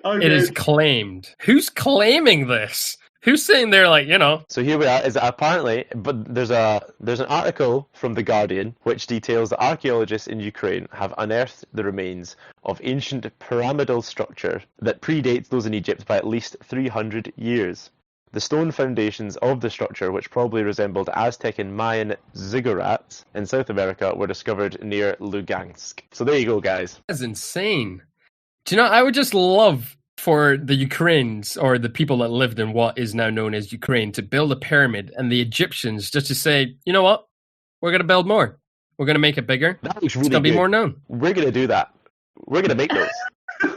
Okay. It is claimed. Who's claiming this? Who's saying they're like, you know? So here we are. Is that apparently, but there's an article from The Guardian which details that archaeologists in Ukraine have unearthed the remains of ancient pyramidal structure that predates those in Egypt by at least 300 years. The stone foundations of the structure, which probably resembled Aztec and Mayan ziggurats in South America, were discovered near Lugansk. So there you go, guys. That's insane. Do you know, I would just love for the Ukrainians or the people that lived in what is now known as Ukraine to build a pyramid and the Egyptians just to say, you know what? We're going to build more. We're going to make it bigger. That looks really It's going to be good. more known. We're going to do that. We're going to make those. But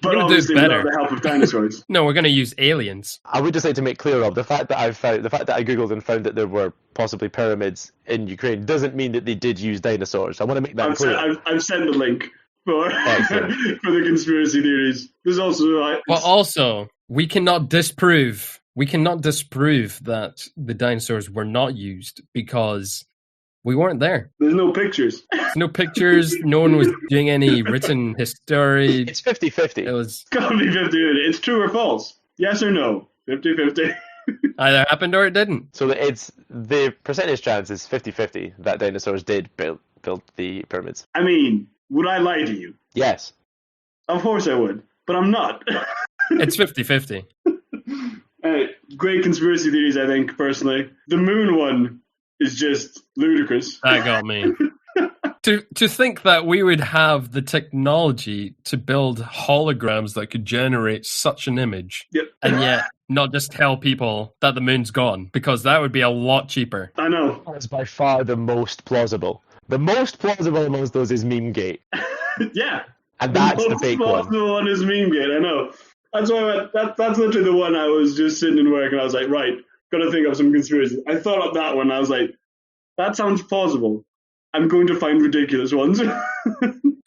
gonna do it obviously better. without the help of dinosaurs. No, we're going to use aliens. I would just like to make clear, Rob, the fact that I googled and found that there were possibly pyramids in Ukraine doesn't mean that they did use dinosaurs. I want to make that clear. I've sent the link for for the conspiracy theories. There's also But also, we cannot disprove that the dinosaurs were not used because we weren't there. there's no pictures. There's no pictures. No one was doing any written history. It's 50-50. It was It's gotta be 50. It's true or false. Yes or no. 50-50. either happened or it didn't. So it's the percentage chance is 50-50 that dinosaurs did build the pyramids. I mean, would I lie to you? Yes. Of course I would, but I'm not. It's 50-50. Great conspiracy theories, I think, personally. The moon one is just ludicrous. That got me. To think that we would have the technology to build holograms that could generate such an image, Yep. and yet not just tell people that the moon's gone, because that would be a lot cheaper. I know. That's by far the most plausible. The most plausible amongst those is Memegate. Yeah. And that's the fake one. The one is Memegate, I know. That's why I went, that's literally the one I was just sitting in work and I was like, right, gotta think of some conspiracies. I thought of that one, I was like, that sounds plausible. I'm going to find ridiculous ones.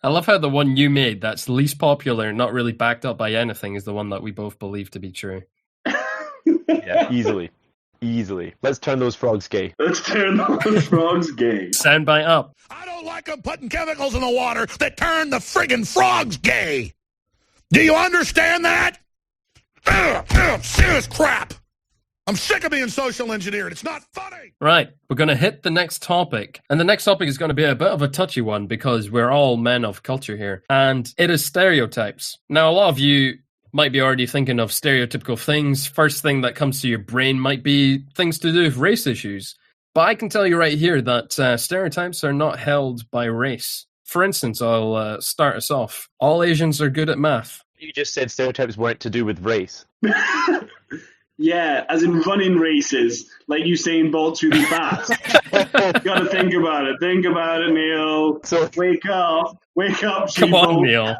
I love how the one you made that's least popular, not really backed up by anything, is the one that we both believe to be true. Yeah, easily. Let's turn those frogs gay. Let's turn those frogs gay. Soundbite up. I don't like them putting chemicals in the water that turn the friggin' frogs gay. Do you understand that? Serious crap. I'm sick of being social engineered. It's not funny. Right, we're going to hit the next topic. And the next topic is going to be a bit of a touchy one because we're all men of culture here. And it is stereotypes. Now, a lot of you might be already thinking of stereotypical things. First thing that comes to your brain might be things to do with race issues. But I can tell you right here that stereotypes are not held by race. For instance, I'll start us off. All Asians are good at math. You just said stereotypes weren't to do with race. Yeah, as in running races, like Usain Bolt's really fast. Gotta think about it. Think about it, Neil. So Wake up, Come on, sheeple. Neil.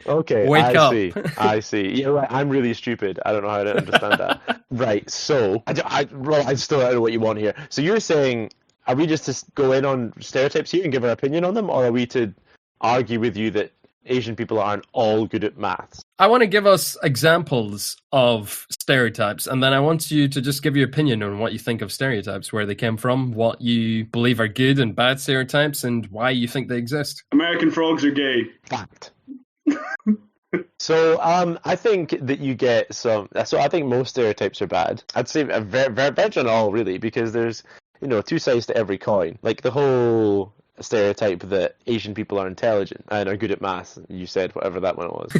okay, Wake I up. see. I see. Yeah, right. I'm really stupid. I don't know how to understand that. Right. So I still don't know what you want here. So you're saying, are we just to go in on stereotypes here and give our opinion on them, or are we to argue with you that Asian people aren't all good at maths? I want to give us examples of stereotypes, and then I want you to just give your opinion on what you think of stereotypes, where they came from, what you believe are good and bad stereotypes, and why you think they exist. American frogs are gay. Fact. So I think that you get some. So I think most stereotypes are bad. I'd say virtually all, really, because there's two sides to every coin. Like the whole stereotype that Asian people are intelligent and are good at maths. You said whatever that one was.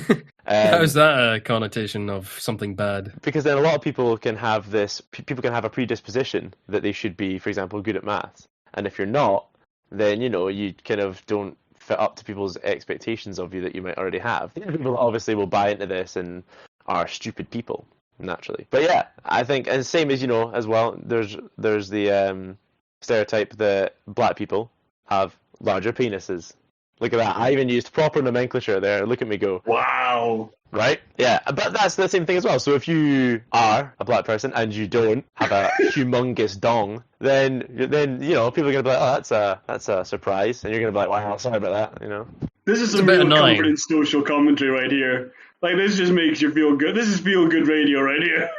How is that a connotation of something bad? Because then a lot of people can have people can have a predisposition that they should be, for example, good at maths. And if you're not, then, you kind of don't fit up to people's expectations of you that you might already have. People obviously will buy into this and are stupid people, naturally. But yeah, I think, and same as, as well, there's the stereotype that black people have larger penises. Look at that. I even used proper nomenclature there. Look at me go. Wow. Right? Yeah, but that's the same thing as well. So if you are a black person and you don't have a humongous dong, then people are going to be like, oh, that's a surprise. And you're going to be like, wow, sorry about that, This is some real confident social commentary right here. Like, this just makes you feel good. This is feel-good radio right here.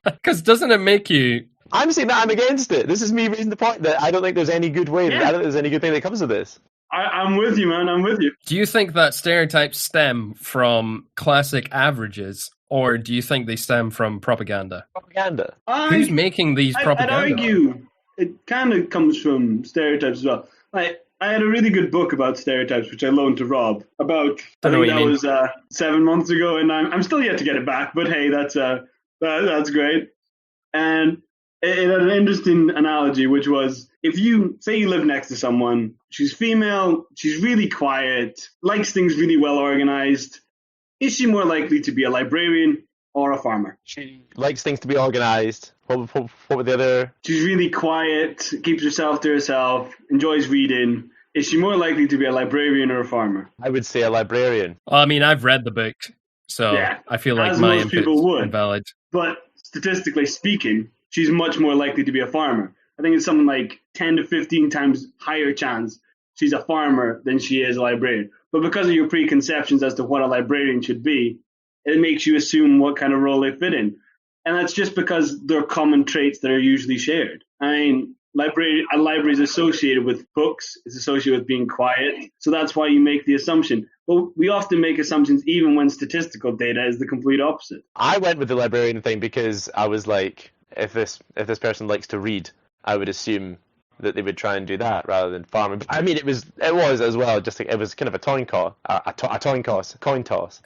Because doesn't it make you... I'm saying that I'm against it. This is me raising the point that I don't think there's any good way. Yeah. I don't think there's any good thing that comes of this. I'm with you, man. I'm with you. Do you think that stereotypes stem from classic averages, or do you think they stem from propaganda? Propaganda. Who's making these propaganda? I'd argue it kind of comes from stereotypes as well. I had a really good book about stereotypes, which I loaned to Rob about, I think that was 7 months ago, and I'm still yet to get it back, but hey, that's great. And it had an interesting analogy, which was, if you say you live next to someone, she's female, she's really quiet, likes things really well organized, is she more likely to be a librarian or a farmer? She likes things to be organized. What were the other? She's really quiet, keeps herself to herself, enjoys reading. Is she more likely to be a librarian or a farmer? I would say a librarian. Well, I mean, I've read the book, so yeah, I feel like my input's invalid. But statistically speaking, she's much more likely to be a farmer. I think it's something like 10 to 15 times higher chance she's a farmer than she is a librarian. But because of your preconceptions as to what a librarian should be, it makes you assume what kind of role they fit in. And that's just because they're common traits that are usually shared. I mean, a library is associated with books, it's associated with being quiet. So that's why you make the assumption. But we often make assumptions even when statistical data is the complete opposite. I went with the librarian thing because I was like, if this person likes to read, I would assume that they would try and do that rather than farming. I mean, it was as well. It was kind of a coin toss.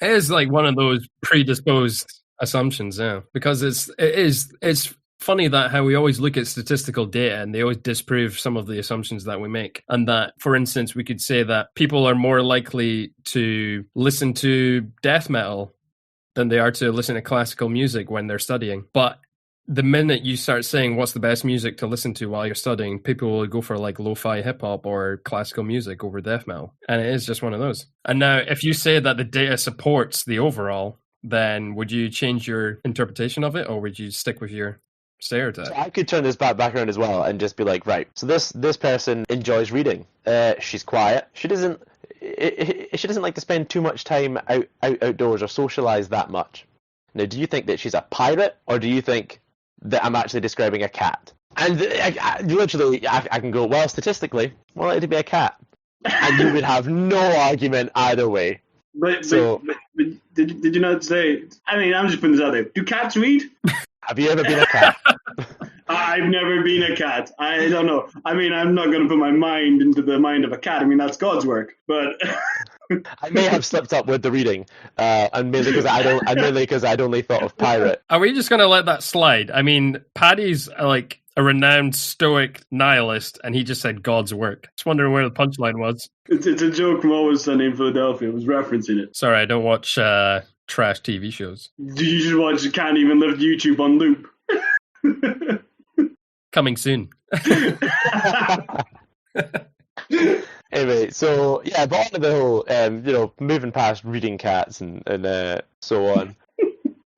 It is like one of those predisposed assumptions, yeah. Because it's funny that how we always look at statistical data and they always disprove some of the assumptions that we make. And that, for instance, we could say that people are more likely to listen to death metal than they are to listen to classical music when they're studying. But the minute you start saying what's the best music to listen to while you're studying, people will go for like lo-fi hip-hop or classical music over death metal. And it is just one of those. And now, if you say that the data supports the overall, then would you change your interpretation of it, or would you stick with your stereotype? So I could turn this back around as well and just be like, right, so this person enjoys reading. She's quiet. She doesn't like to spend too much time outdoors or socialize that much. Now, do you think that she's a pirate, or do you think that I'm actually describing a cat? And I can go, well, statistically, more likely to be a cat. And you would have no argument either way. But did you not say, I mean, I'm just putting this out there. Do cats read? Have you ever been a cat? I've never been a cat. I don't know. I mean, I'm not going to put my mind into the mind of a cat. I mean, that's God's work. But I may have slipped up with the reading, and mainly because I'd only thought of pirate. Are we just going to let that slide? I mean, Paddy's like a renowned stoic nihilist, and he just said God's work. Just wondering where the punchline was. It's a joke from Always Sunny in Philadelphia. I was referencing it. Sorry, I don't watch trash TV shows. You should watch Can't Even Lift YouTube on loop. Coming soon. Anyway, so yeah, but on to the whole, moving past reading cats and so on,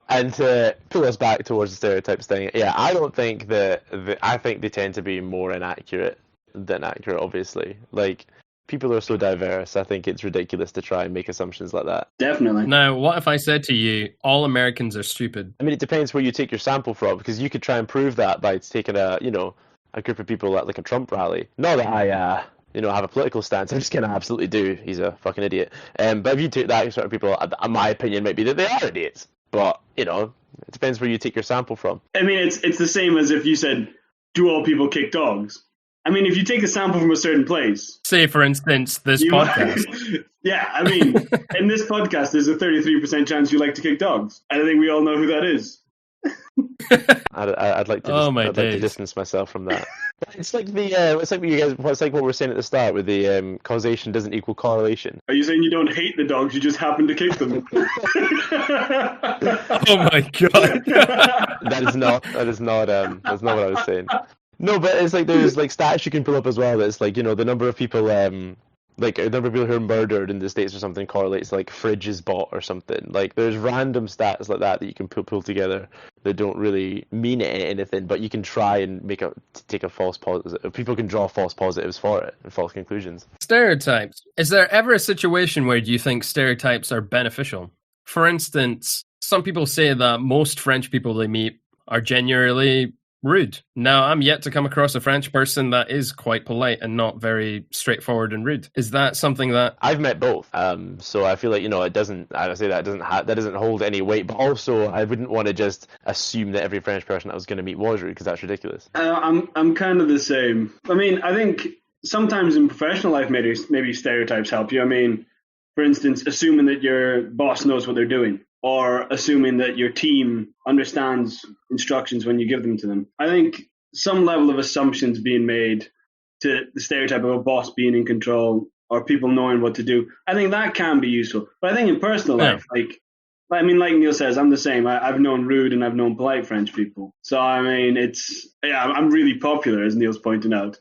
and to pull us back towards the stereotypes thing. Yeah, I don't think I think they tend to be more inaccurate than accurate. Obviously, like, people are so diverse. I think it's ridiculous to try and make assumptions like that. Definitely. Now, what if I said to you, all Americans are stupid? I mean, it depends where you take your sample from, because you could try and prove that by taking a group of people at like a Trump rally. Not that I have a political stance. I just kind of absolutely do. He's a fucking idiot. But if you take that sort of people, my opinion might be that they are idiots. But, it depends where you take your sample from. I mean, it's the same as if you said, do all people kick dogs? I mean, if you take a sample from a certain place, Say, for instance, this you podcast. yeah, I mean, in this podcast, there's a 33% chance you like to kick dogs. And I think we all know who that is. I'd like to. Oh, my I'd like to days. distance myself from that. It's like it's like what we were saying at the start with the causation doesn't equal correlation. Are you saying you don't hate the dogs, you just happen to kick them? Oh my god. That's not what I was saying. No, but it's like there's like stats you can pull up as well. That's like, the number of people like a number of people who are murdered in the States or something correlates to, like, fridges bought or something. Like, there's random stats like that you can pull together that don't really mean anything, but you can try and take a false positive. People can draw false positives for it and false conclusions. Stereotypes. Is there ever a situation where you think stereotypes are beneficial? For instance, some people say that most French people they meet are genuinely rude. Now, I'm yet to come across a French person that is quite polite and not very straightforward and rude. Is that something that I've met both? So I feel like, it doesn't. I would say that doesn't hold any weight. But also, I wouldn't want to just assume that every French person I was going to meet was rude, because that's ridiculous. I'm kind of the same. I mean, I think sometimes in professional life, maybe stereotypes help you. I mean, for instance, assuming that your boss knows what they're doing, or assuming that your team understands instructions when you give them to them. I think some level of assumptions being made to the stereotype of a boss being in control or people knowing what to do, I think that can be useful. But I think in personal life, like Neil says, I'm the same. I've known rude and I've known polite French people. So, I mean, I'm really popular, as Neil's pointing out.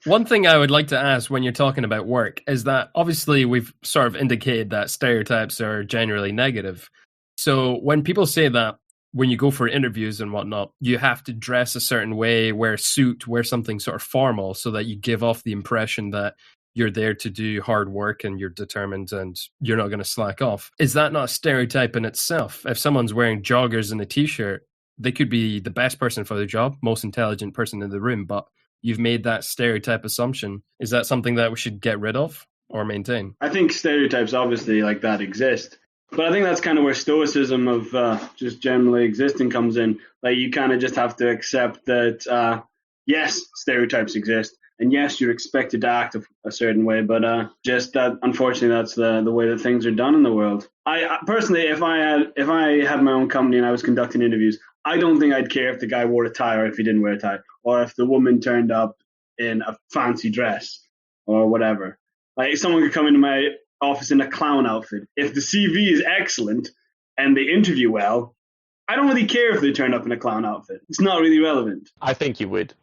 One thing I would like to ask when you're talking about work is that obviously we've sort of indicated that stereotypes are generally negative. So when people say that when you go for interviews and whatnot, you have to dress a certain way, wear a suit, wear something sort of formal so that you give off the impression that you're there to do hard work and you're determined and you're not going to slack off. Is that not a stereotype in itself? If someone's wearing joggers and a t-shirt, they could be the best person for their job, most intelligent person in the room, but you've made that stereotype assumption. Is that something that we should get rid of or maintain? I think stereotypes obviously like that exist. But I think that's kind of where stoicism of just generally existing comes in. Like, you kind of just have to accept that, yes, stereotypes exist. And yes, you're expected to act a certain way, but just that, unfortunately, that's the way that things are done in the world. I personally, if I had my own company and I was conducting interviews, I don't think I'd care if the guy wore a tie or if he didn't wear a tie, or if the woman turned up in a fancy dress or whatever. Like, if someone could come into my office in a clown outfit, if the CV is excellent and they interview well, I don't really care if they turn up in a clown outfit. It's not really relevant. I think you would.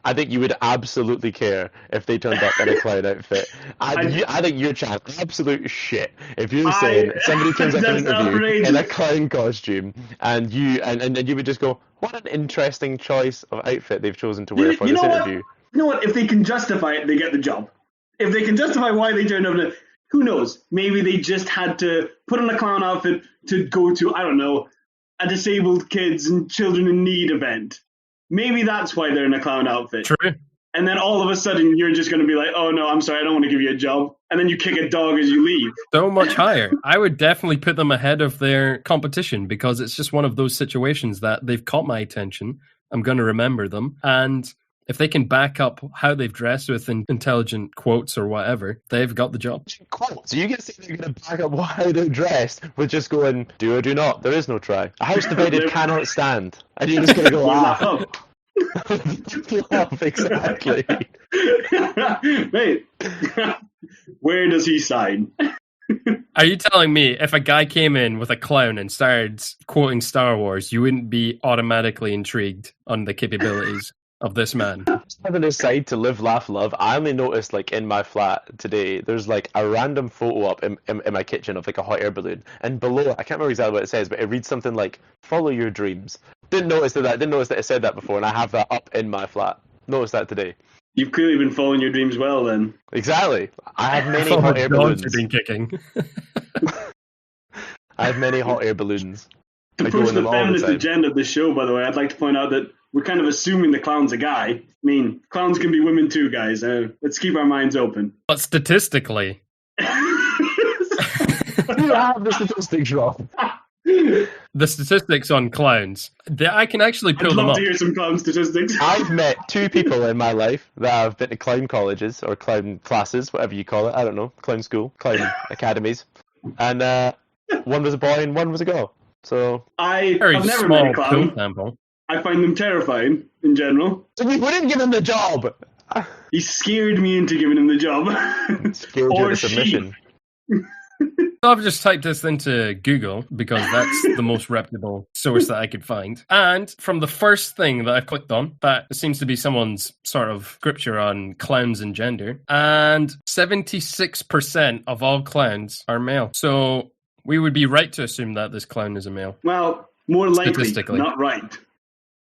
I think you would absolutely care if they turned up in a clown outfit. I think you're chatting absolute shit if you're saying somebody turns up in an interview outrageous. in a clown costume and you would just go, what an interesting choice of outfit they've chosen to wear for this interview. You know what? If they can justify it, they get the job. If they can justify why they turned up, who knows? Maybe they just had to put on a clown outfit to go to, I don't know, a disabled kids and children in need event. Maybe that's why they're in a clown outfit. True. And then all of a sudden you're just going to be like, oh no, I'm sorry, I don't want to give you a job. And then you kick a dog as you leave. So much higher. I would definitely put them ahead of their competition because it's just one of those situations that they've caught my attention. I'm going to remember them. And if they can back up how they've dressed with intelligent quotes or whatever, they've got the job. Quotes? You can say they're going to back up how they're dressed with just going, do or do not. There is no try. A house divided cannot stand. And you're just going to go, laugh, exactly. Wait, where does he sign? Are you telling me if a guy came in with a clown and started quoting Star Wars, you wouldn't be automatically intrigued on the capabilities of this man? Having a side to live, laugh, love. I only noticed, like, in my flat today, there's like a random photo up in my kitchen of like a hot air balloon, and below it, I can't remember exactly what it says, but it reads something like "Follow your dreams." Didn't notice that it said that before, and I have that up in my flat. Noticed that today. You've clearly been following your dreams well, then. Exactly. I have many hot air balloons. You've been kicking. I have many hot air balloons. To push the feminist agenda of the show, by the way, I'd like to point out that we're kind of assuming the clown's a guy. I mean, clowns can be women too, guys. Let's keep our minds open. But statistically... You have the statistics wrong. The statistics on clowns. I can actually pull I'd them love up. to hear some clown statistics. I've met 2 people in my life that have been to clown colleges or clown classes, whatever you call it. I don't know, clown school, clown academies, and one was a boy and one was a girl. So I've Very never small met a clown. pool sample. I find them terrifying in general. we wouldn't give him the job. He scared me into giving him the job. Scared you Or into she. submission. I've just typed this into Google because that's the most reputable source that I could find. And from the first thing that I've clicked on, that seems to be someone's sort of scripture on clowns and gender. And 76% of all clowns are male. So we would be right to assume that this clown is a male. Well, more likely, Statistically. not right.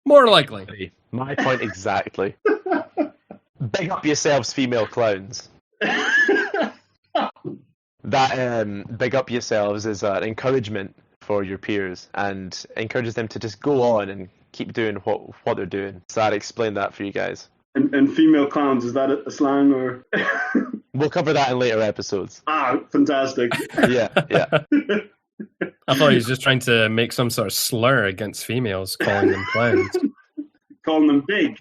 More likely. My point exactly. Big up yourselves, female clowns. That big up yourselves is an encouragement for your peers and encourages them to just go on and keep doing what they're doing. So I'd explain that for you guys. And female clowns, is that a slang or? We'll cover that in later episodes. Fantastic. Yeah. I thought he was just trying to make some sort of slur against females, calling them clowns. Calling them big.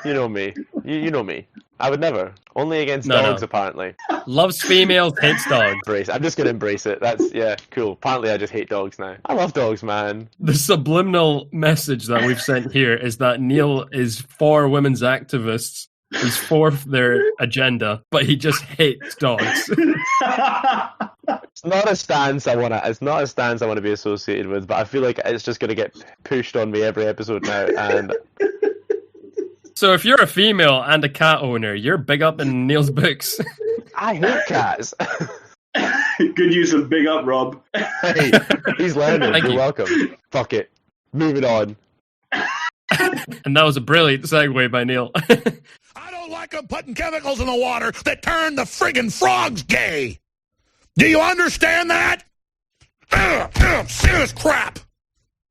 You know me. You know me. I would never. Only against No, dogs, no. apparently. Loves females, hates dogs. I'm just going to embrace it. That's, cool. Apparently I just hate dogs now. I love dogs, man. The subliminal message that we've sent here is that Neil is for women's activists. He's for their agenda, but he just hates dogs. It's not a stance I want to be associated with, but I feel like it's just going to get pushed on me every episode now, and So if you're a female and a cat owner, you're big up in Neil's books. I hate cats. Good use of big up, Rob. Hey, he's learning. Thank You're you. welcome. Fuck it. Moving on. And that was a brilliant segue by Neil. I don't like them putting chemicals in the water that turn the friggin' frogs gay. Do you understand that? Serious crap.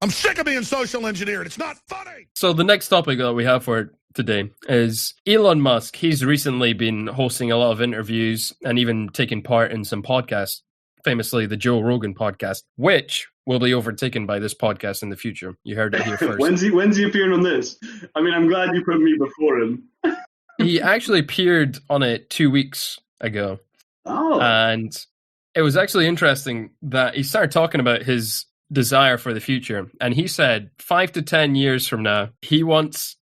I'm sick of being social engineered. It's not funny. So the next topic that we have for today is Elon Musk. He's recently been hosting a lot of interviews and even taking part in some podcasts, famously the Joe Rogan podcast, which will be overtaken by this podcast in the future. You heard it here first. When's he appearing on this? I mean, I'm glad you put me before him. He actually appeared on it 2 weeks ago. Oh. And it was actually interesting that he started talking about his desire for the future. And he said 5 to 10 years from now, he wants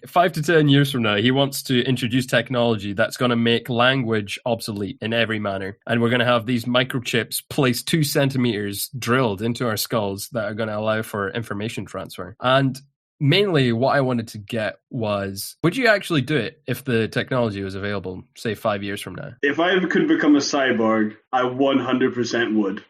5 to 10 years from now, he wants to introduce technology that's going to make language obsolete in every manner. And we're going to have these microchips placed 2 centimeters drilled into our skulls that are going to allow for information transfer. And mainly what I wanted to get was, would you actually do it if the technology was available, say 5 years from now? If I could become a cyborg, I 100% would.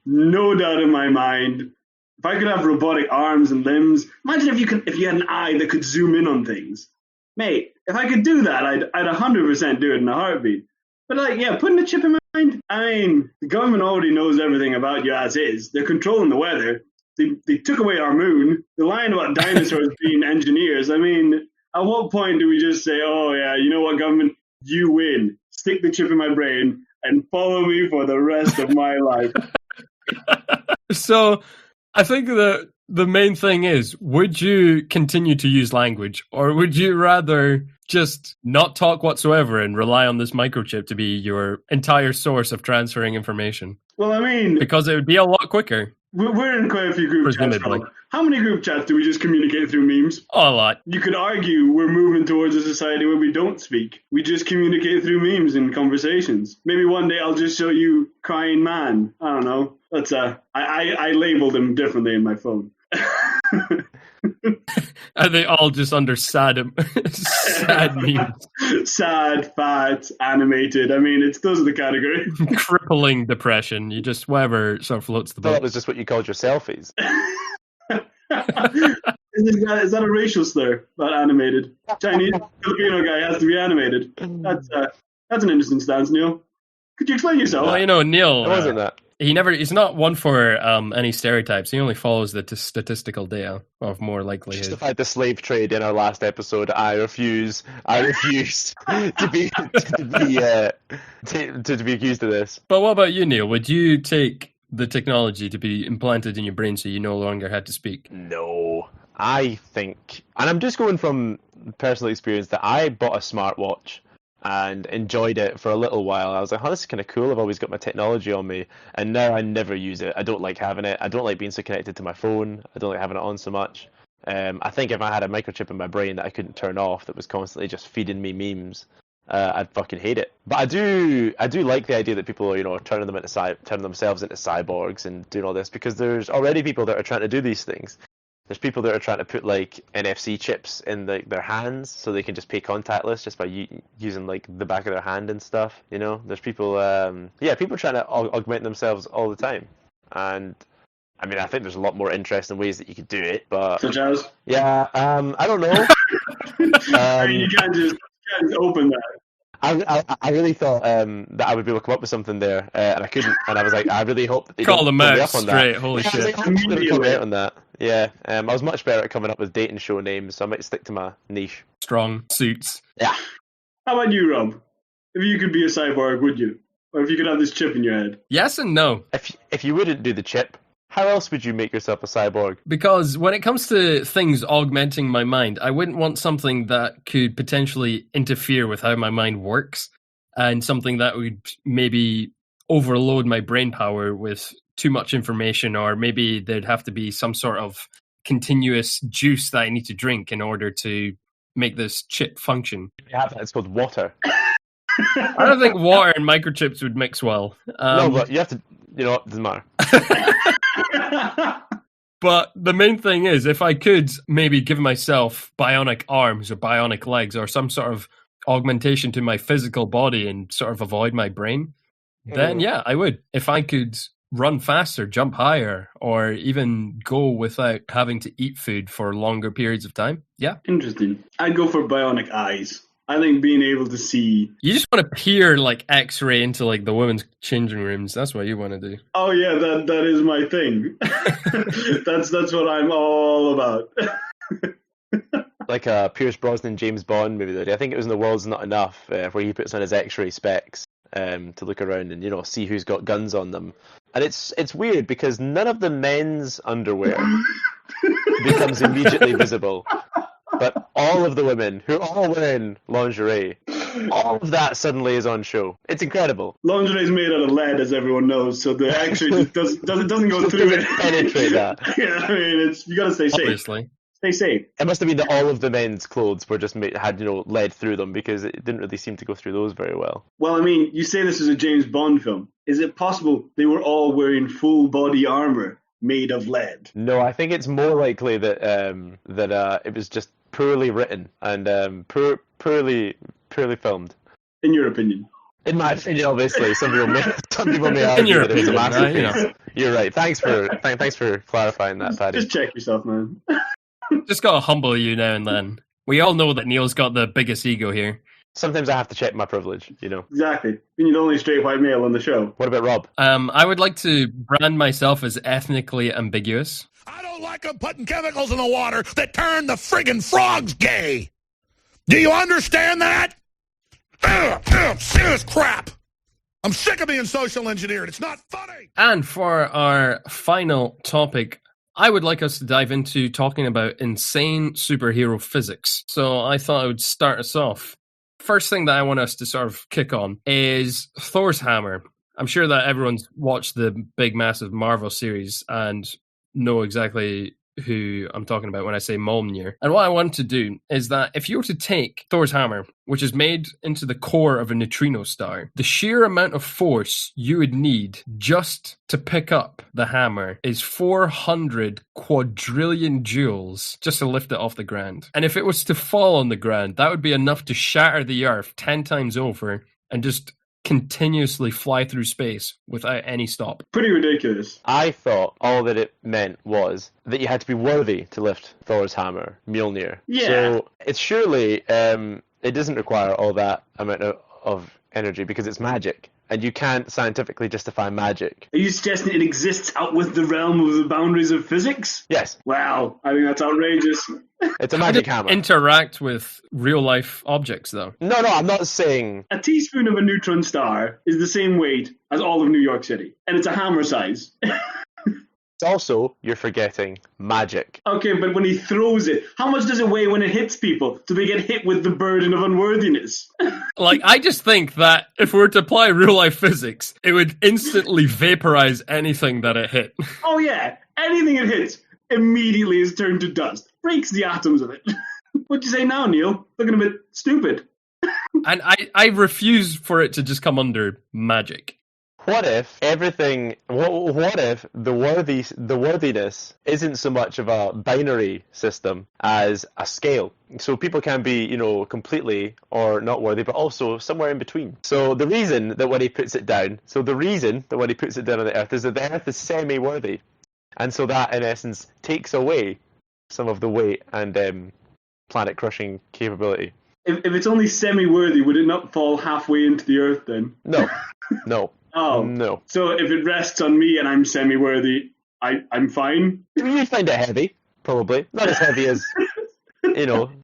No doubt in my mind. If I could have robotic arms and limbs, imagine if you had an eye that could zoom in on things. Mate, if I could do that, I'd 100% do it in a heartbeat. But putting a chip in my mind, I mean, the government already knows everything about you as is. They're controlling the weather. They took away our moon. They're lying about dinosaurs being engineers. I mean, at what point do we just say, oh yeah, you know what, government, you win. Stick the chip in my brain and follow me for the rest of my life. So I think the main thing is, would you continue to use language, or would you rather just not talk whatsoever and rely on this microchip to be your entire source of transferring information? Well, I mean, Because it would be a lot quicker. we're in quite a few group chats. Presumably. Rob. How many group chats do we just communicate through memes? Oh, a lot. You could argue we're moving towards a society where we don't speak. We just communicate through memes and conversations. Maybe one day I'll just show you crying man. I don't know. That's I labeled him differently in my phone. Are they all just under sad memes? Sad, fat, animated. I mean, those are the categories. Crippling depression. You just, whatever sort of floats the I thought that boat. was just what you called your selfies. Is that a racial slur? About animated? Chinese Filipino guy has to be animated. That's an interesting stance, Neil. Could you explain yourself? Well, Neil, It wasn't that. he's not one for any stereotypes. He only follows the statistical data of more likelihood. Justified the slave trade in our last episode. I refuse to be accused of this. But what about you, Neil? Would you take the technology to be implanted in your brain so you no longer had to speak? No, I think, and I'm just going from personal experience, that I bought a smartwatch and enjoyed it for a little while. I was like, oh, this is kind of cool. I've always got my technology on me, and now I never use it. I don't like having it. I don't like being so connected to my phone. I don't like having it on so much. I think if I had a microchip in my brain that I couldn't turn off, that was constantly just feeding me memes, I'd fucking hate it. But I do like the idea that people are, turning themselves into cyborgs and doing all this, because there's already people that are trying to do these things. There's people that are trying to put like NFC chips in their hands so they can just pay contactless just by using like the back of their hand and stuff. There's people, people trying to augment themselves all the time, and I mean, I think there's a lot more interesting ways that you could do it, but Such as? Yeah, I don't know. You can't just open that. I really thought that I would be able to come up with something there, and I couldn't. And I was like, I really hope that they Call don't them pull me out up on straight. that. Holy I was shit. like, I hope they don't call me out on that. Yeah, I was much better at coming up with dating show names, so I might stick to my niche. Strong suits. Yeah. How about you, Rob? If you could be a cyborg, would you? Or if you could have this chip in your head? Yes and no. If you wouldn't do the chip, how else would you make yourself a cyborg? Because when it comes to things augmenting my mind, I wouldn't want something that could potentially interfere with how my mind works, and something that would maybe overload my brain power with too much information, or maybe there'd have to be some sort of continuous juice that I need to drink in order to make this chip function. You have that. It's called water. I don't think water and microchips would mix well. No, but you have to. It doesn't matter. But the main thing is, if I could maybe give myself bionic arms or bionic legs or some sort of augmentation to my physical body and sort of avoid my brain, then yeah, I would. If I could run faster, jump higher, or even go without having to eat food for longer periods of time, yeah. Interesting. I'd go for bionic eyes. I think being able to see... You just want to peer like X-ray into like the women's changing rooms. That's what you want to do. Oh yeah, that is my thing. That's what I'm all about. Like a Pierce Brosnan James Bond movie. I think it was in The World's Not Enough, where he puts on his X-ray specs to look around and see who's got guns on them. And it's weird because none of the men's underwear becomes immediately visible. But all of the women who are all wearing lingerie, all of that suddenly is on show. It's incredible. Lingerie is made out of lead, as everyone knows, so the X-ray just doesn't go through it. Penetrate that. Yeah, I mean, you gotta stay safe. Obviously. Stay safe. It must have been that all of the men's clothes were just had lead through them, because it didn't really seem to go through those very well. Well, I mean, you say this is a James Bond film. Is it possible they were all wearing full body armor made of lead? No, I think it's more likely that it was just poorly written and poorly filmed. In your opinion? In my opinion, obviously, some people may argue that it was a masterpiece. You're right. Thanks for clarifying that, Paddy. Just check yourself, man. Just gotta humble you now and then. We all know that Neil's got the biggest ego here. Sometimes I have to check my privilege, Exactly. We need only straight white male on the show. What about Rob? I would like to brand myself as ethnically ambiguous. I don't like them putting chemicals in the water that turn the friggin' frogs gay. Do you understand that? Serious crap. I'm sick of being social engineered. It's not funny. And for our final topic, I would like us to dive into talking about insane superhero physics. So I thought I would start us off. First thing that I want us to sort of kick on is Thor's hammer. I'm sure that everyone's watched the big, massive Marvel series and know exactly who I'm talking about when I say Mjolnir. And what I want to do is that if you were to take Thor's hammer, which is made into the core of a neutrino star, the sheer amount of force you would need just to pick up the hammer is 400 quadrillion joules just to lift it off the ground. And if it was to fall on the ground, that would be enough to shatter the Earth 10 times over and just continuously fly through space without any stop. Pretty ridiculous. I thought all that it meant was that you had to be worthy to lift Thor's hammer, Mjolnir. Yeah. So it's surely, it doesn't require all that amount of energy because it's magic. and you can't scientifically justify magic. Are you suggesting it exists out with the realm of the boundaries of physics? Yes, Wow, I think that's outrageous. it's a How magic did it hammer. interact with real life objects, though? No, I'm not saying. A teaspoon of a neutron star is the same weight as all of New York City, and it's a hammer size. It's also, you're forgetting, magic. Okay, but when he throws it, how much does it weigh when it hits people? Do they get hit with the burden of unworthiness? Like, I just think that if we were to apply real life physics, it would instantly vaporize anything that it hit. Oh yeah, anything it hits immediately is turned to dust. Breaks the atoms of it. What'd you say now, Neil? Looking a bit stupid. And I refuse for it to just come under magic. What if everything? What if the worthiness isn't so much of a binary system as a scale? So people can be, completely or not worthy, but also somewhere in between. So the reason that when he puts it down on the Earth is that the Earth is semi-worthy, and so that in essence takes away some of the weight and planet-crushing capability. If it's only semi-worthy, would it not fall halfway into the Earth then? No. Oh. No. So if it rests on me and I'm semi-worthy, I'm fine? You'd find it heavy, probably. Not as heavy as,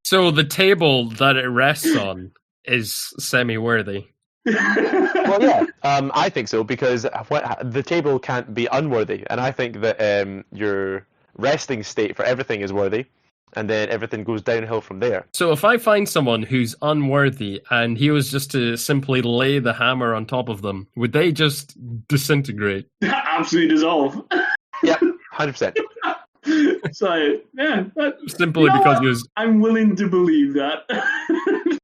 So the table that it rests on is semi-worthy. Well, yeah, I think so, because the table can't be unworthy, and I think that your resting state for everything is worthy, and then everything goes downhill from there. So if I find someone who's unworthy and he was just to simply lay the hammer on top of them, would they just disintegrate? Absolutely dissolve. Yep, 100%. So, yeah. Simply because he was... I'm willing to believe that.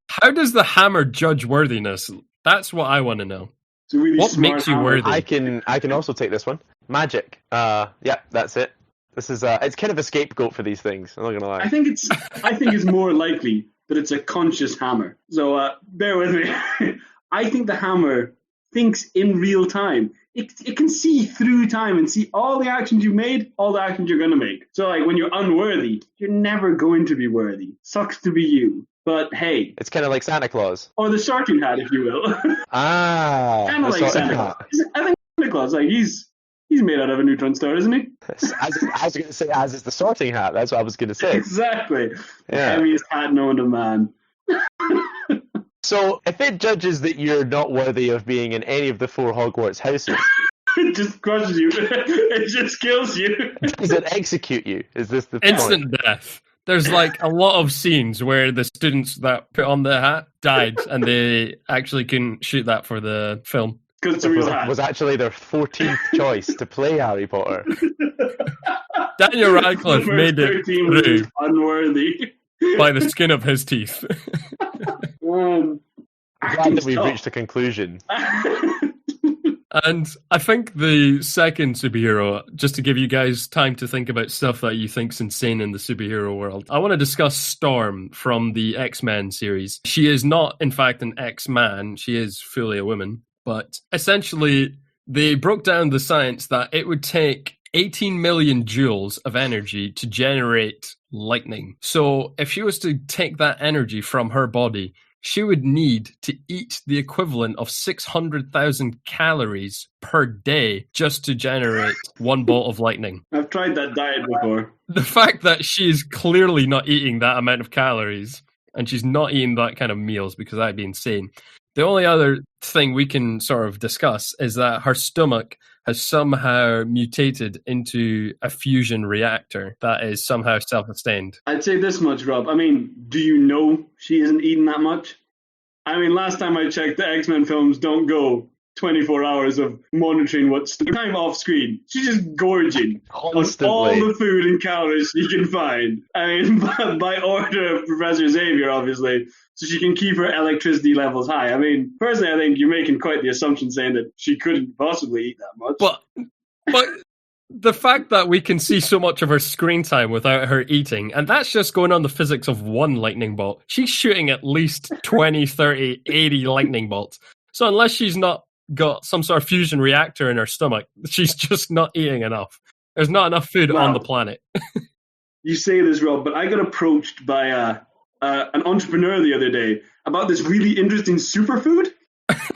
How does the hammer judge worthiness? That's what I want to know. It's a really What smart makes you hammer. worthy? I can also take this one. Magic. Yeah, that's it. This is it's kind of a scapegoat for these things. I'm not gonna lie. I think it's more likely that it's a conscious hammer. So bear with me. I think the hammer thinks in real time. It can see through time and see all the actions you've made, all the actions you're going to make. So like when you're unworthy, you're never going to be worthy. Sucks to be you. But hey. It's kind of like Santa Claus. Or the sorting hat, if you will. Kind of like Santa Claus. I think Santa Claus, like he's made out of a neutron star, isn't he? I was going to say, as is the sorting hat. That's what I was going to say. Exactly. The Yeah. heaviest hat known to man. So, if it judges that you're not worthy of being in any of the 4 Hogwarts houses, It just crushes you. It just kills you. does it execute you? Is this the point? Instant death. There's like a lot of scenes where the students that put on the hat died and they actually couldn't shoot that for the film. Because it's a real hat. Was actually their 14th choice to play Harry Potter. Daniel Radcliffe The made first it 13 was through just unworthy. by the skin of his teeth. I'm glad acting that we've stuff. reached a conclusion. And I think the second superhero, just to give you guys time to think about stuff that you think's insane in the superhero world, I want to discuss Storm from the X-Men series. She is not, in fact, an X-Man. She is fully a woman. But essentially, they broke down the science that it would take 18 million joules of energy to generate lightning. So if she was to take that energy from her body, she would need to eat the equivalent of 600,000 calories per day just to generate one bolt of lightning. I've tried that diet before. The fact that she's clearly not eating that amount of calories and she's not eating that kind of meals, because that'd be insane. The only other thing we can sort of discuss is that her stomach has somehow mutated into a fusion reactor that is somehow self-sustained. I'd say this much, Rob. I mean, do you know she isn't eating that much? I mean, last time I checked, the X-Men films don't go 24 hours of monitoring what's time off screen. She's just gorging on Constantly. all the food and calories she can find. I mean, by order of Professor Xavier, obviously, so she can keep her electricity levels high. I mean, personally, I think you're making quite the assumption saying that she couldn't possibly eat that much. But the fact that we can see so much of her screen time without her eating, and that's just going on the physics of one lightning bolt. She's shooting at least 20, 30, 80 lightning bolts. So unless she's not got some sort of fusion reactor in her stomach, she's just not eating enough. There's not enough food on the planet. You say this, Rob, but I got approached by an entrepreneur the other day about this really interesting superfood.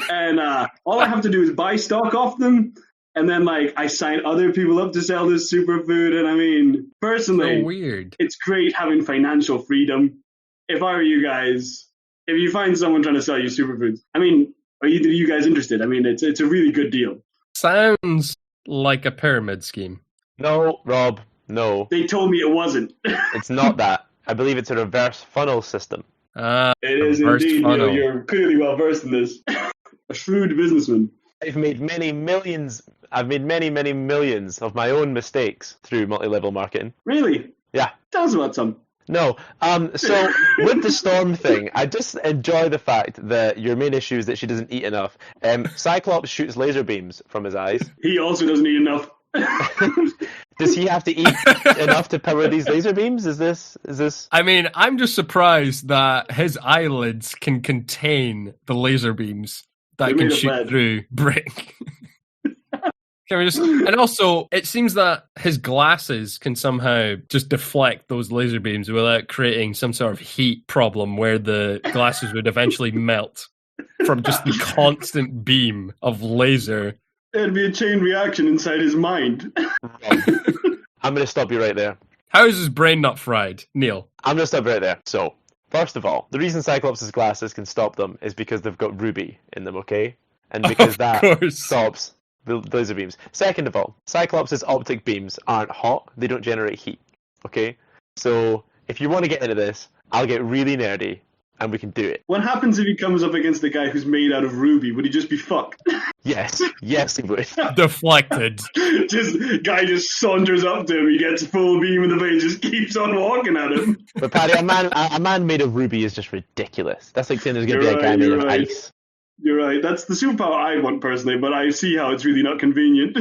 And all I have to do is buy stock off them, and then like I sign other people up to sell this superfood. And I mean, personally, So weird. it's great having financial freedom. If I were you guys, if you find someone trying to sell you superfoods, I mean, are either of you guys interested? I mean, it's a really good deal. Sounds like a pyramid scheme. No, Rob, no. They told me it wasn't. It's not that. I believe it's a reverse funnel system. It is Reverse indeed. funnel. You're clearly well versed in this. A shrewd businessman. I've made many millions of my own mistakes through multi-level marketing. Really? Yeah. Tell us about some. No. So with the Storm thing, I just enjoy the fact that your main issue is that she doesn't eat enough. Cyclops shoots laser beams from his eyes. He also doesn't eat enough. Does he have to eat enough to power these laser beams? Is this? I mean, I'm just surprised that his eyelids can contain the laser beams that They're can made of shoot lead. through brick. Can we just? And also, it seems that his glasses can somehow just deflect those laser beams without creating some sort of heat problem where the glasses would eventually melt from just the constant beam of laser. It'd be a chain reaction inside his mind. I'm going to stop you right there. How is his brain not fried, Neil? I'm going to stop you right there. So, first of all, the reason Cyclops' glasses can stop them is because they've got ruby in them, okay? And because Of that course. stops the laser beams. Second of all, Cyclops' optic beams aren't hot. They don't generate heat, okay? So, if you want to get into this, I'll get really nerdy, and we can do it. What happens if he comes up against a guy who's made out of ruby? Would he just be fucked? Yes, he would. Deflected. Guy just saunters up to him, he gets full beam in the face, just keeps on walking at him. But Paddy, a man made of ruby is just ridiculous. That's like saying there's going to be a guy made of ice. You're right. That's the superpower I want personally, but I see how it's really not convenient.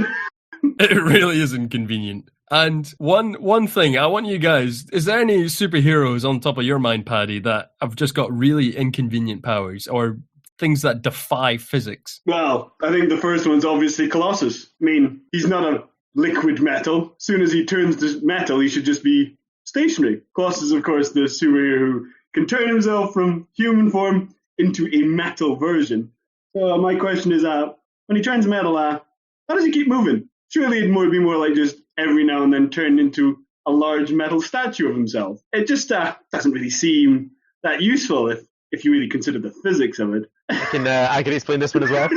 It really is inconvenient. And one thing, I want you guys, is there any superheroes on top of your mind, Paddy, that have just got really inconvenient powers or things that defy physics? Well, I think the first one's obviously Colossus. I mean, he's not a liquid metal. As soon as he turns to metal, he should just be stationary. Colossus, of course, the superhero who can turn himself from human form into a metal version. So my question is, when he turns metal, how does he keep moving? Surely it'd be more like just every now and then turn into a large metal statue of himself. It just doesn't really seem that useful if you really consider the physics of it. I can explain this one as well.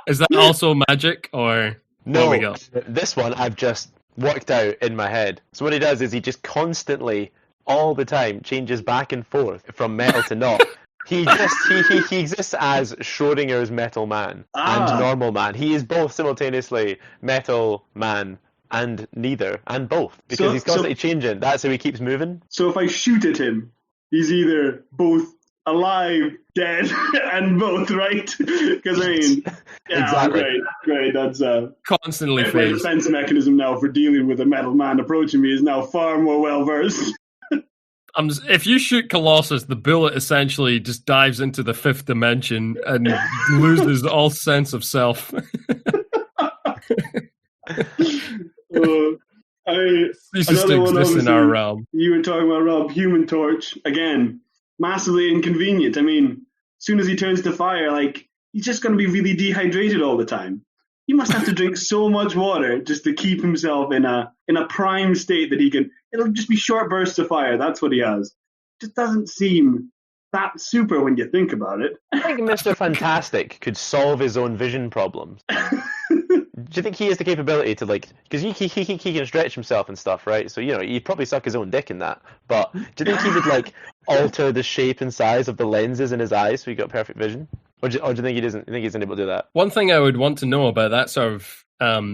Is that also magic, or No, we go? this one I've just worked out in my head. So what he does is he just constantly, all the time, changes back and forth from metal to not. He exists as Schrodinger's metal man and normal man. He is both simultaneously metal man and neither, and both, because he's constantly changing. That's how he keeps moving. So if I shoot at him, he's either both alive, dead, and both, right? Because I mean, yeah, Exactly. great. That's Constantly my phased. defense mechanism now for dealing with a metal man approaching me is now far more well versed. If you shoot Colossus, the bullet essentially just dives into the fifth dimension and loses all sense of self. Ceases to exist in our realm. You were talking about, Rob, Human Torch. Again, massively inconvenient. I mean, as soon as he turns to fire, like, he's just going to be really dehydrated all the time. He must have to drink so much water just to keep himself in a prime state that he can. It'll just be short bursts of fire. That's what he has. Just doesn't seem that super when you think about it. I think Mr. Fantastic could solve his own vision problems. Do you think he has the capability to, like, because he can stretch himself and stuff, right? So, you know, he'd probably suck his own dick in that. But do you think he would, like, alter the shape and size of the lenses in his eyes so he got perfect vision? Or do you think he doesn't? You think he's unable to do that? One thing I would want to know about that sort of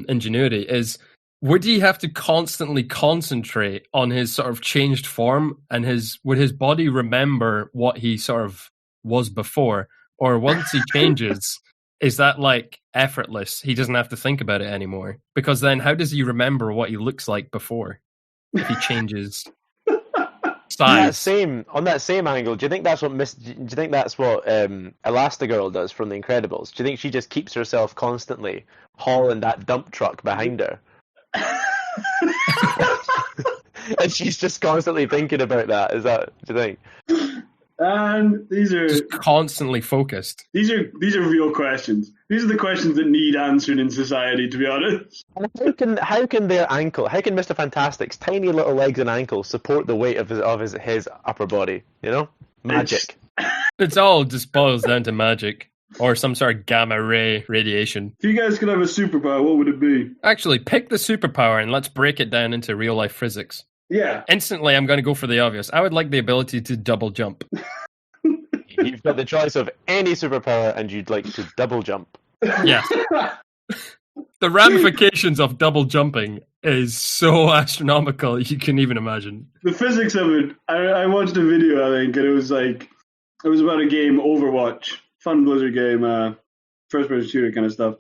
ingenuity is, would he have to constantly concentrate on his sort of changed form, and would his body remember what he sort of was before? Or once he changes, is that like effortless? He doesn't have to think about it anymore. Because then how does he remember what he looks like before if he changes size? On that same angle, do you think that's what Elastigirl does from The Incredibles? Do you think she just keeps herself constantly hauling that dump truck behind her? And she's just constantly thinking about that. Do you think? And these are Just constantly focused. these are real questions. These are the questions that need answered in society, to be honest. How can Mr. Fantastic's tiny little legs and ankles support the weight of his upper body? You know, magic. It's all just boils down to magic. Or some sort of gamma ray radiation. If you guys could have a superpower, what would it be? Actually, pick the superpower and let's break it down into real life physics. Yeah. Instantly, I'm going to go for the obvious. I would like the ability to double jump. You've got the choice of any superpower, and you'd like to double jump. Yes. The ramifications of double jumping is so astronomical you can even imagine. The physics of it, I watched a video, I think, and it was about a game, Overwatch. Fun Blizzard game, first-person shooter kind of stuff.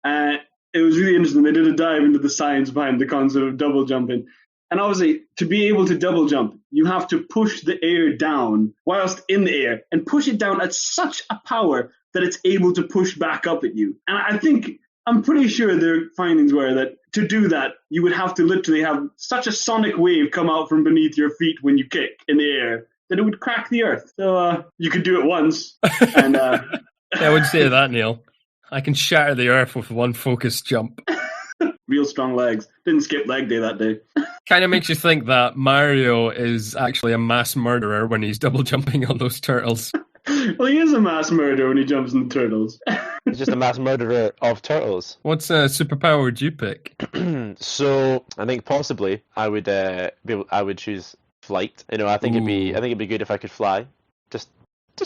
It was really interesting. They did a dive into the science behind the concept of double jumping. And obviously, to be able to double jump, you have to push the air down whilst in the air and push it down at such a power that it's able to push back up at you. And I'm pretty sure their findings were that to do that, you would have to literally have such a sonic wave come out from beneath your feet when you kick in the air that it would crack the earth. So you could do it once. And I would say that, Neil. I can shatter the earth with one focused jump. Real strong legs. Didn't skip leg day that day. Kind of makes you think that Mario is actually a mass murderer when he's double jumping on those turtles. Well, he is a mass murderer when he jumps on the turtles. He's just a mass murderer of turtles. What's a superpower would you pick? So I think possibly I would choose flight. You know, I think it'd be good if I could fly, just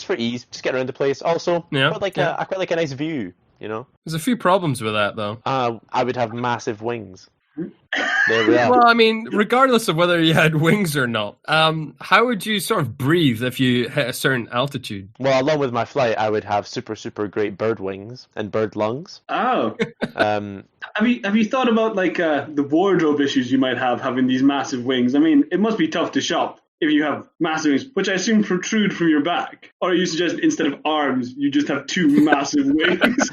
for ease, just get around the place. Also, I quite like a nice view. You know, there's a few problems with that though. I would have massive wings. There we are. Well, I mean, regardless of whether you had wings or not, how would you sort of breathe if you hit a certain altitude? Well, along with my flight, I would have super, super great bird wings and bird lungs. Oh. Have you thought about the wardrobe issues you might have having these massive wings? I mean, it must be tough to shop if you have massive wings, which I assume protrude from your back. Or you suggest instead of arms, you just have two massive wings.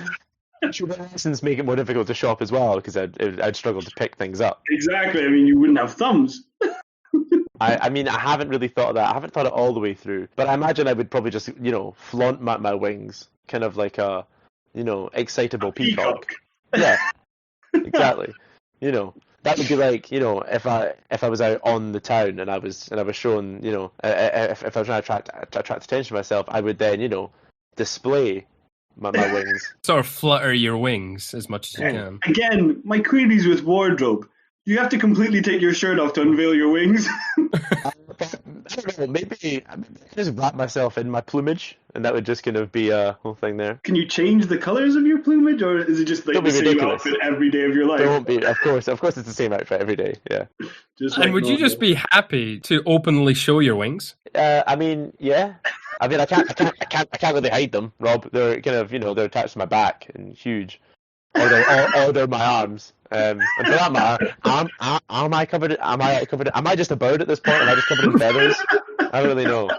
Since make it more difficult to shop as well, because I'd struggle to pick things up. Exactly. I mean, you wouldn't have thumbs. I mean, I haven't really thought of that. I haven't thought it all the way through. But I imagine I would probably just, flaunt my wings, kind of like a, excitable peacock. Yeah, exactly. That would be like, if I was out on the town and I was showing, if I was trying to attract attention to myself, I would then, display my wings. Sort of flutter your wings as much as you can. Again, my queries with wardrobe. You have to completely take your shirt off to unveil your wings. I don't know, maybe I could just wrap myself in my plumage, and that would just kind of be a whole thing there. Can you change the colors of your plumage, or is it just like the same outfit every day of your life? Don't be, of course it's the same outfit every day, yeah. And would you just be happy to openly show your wings? I mean, yeah. I mean, I can't really hide them, Rob. They're kind of, they're attached to my back and huge, or they're my arms. And for that matter, am I covered? Am I just a bird at this point? Am I just covered in feathers? I don't really know.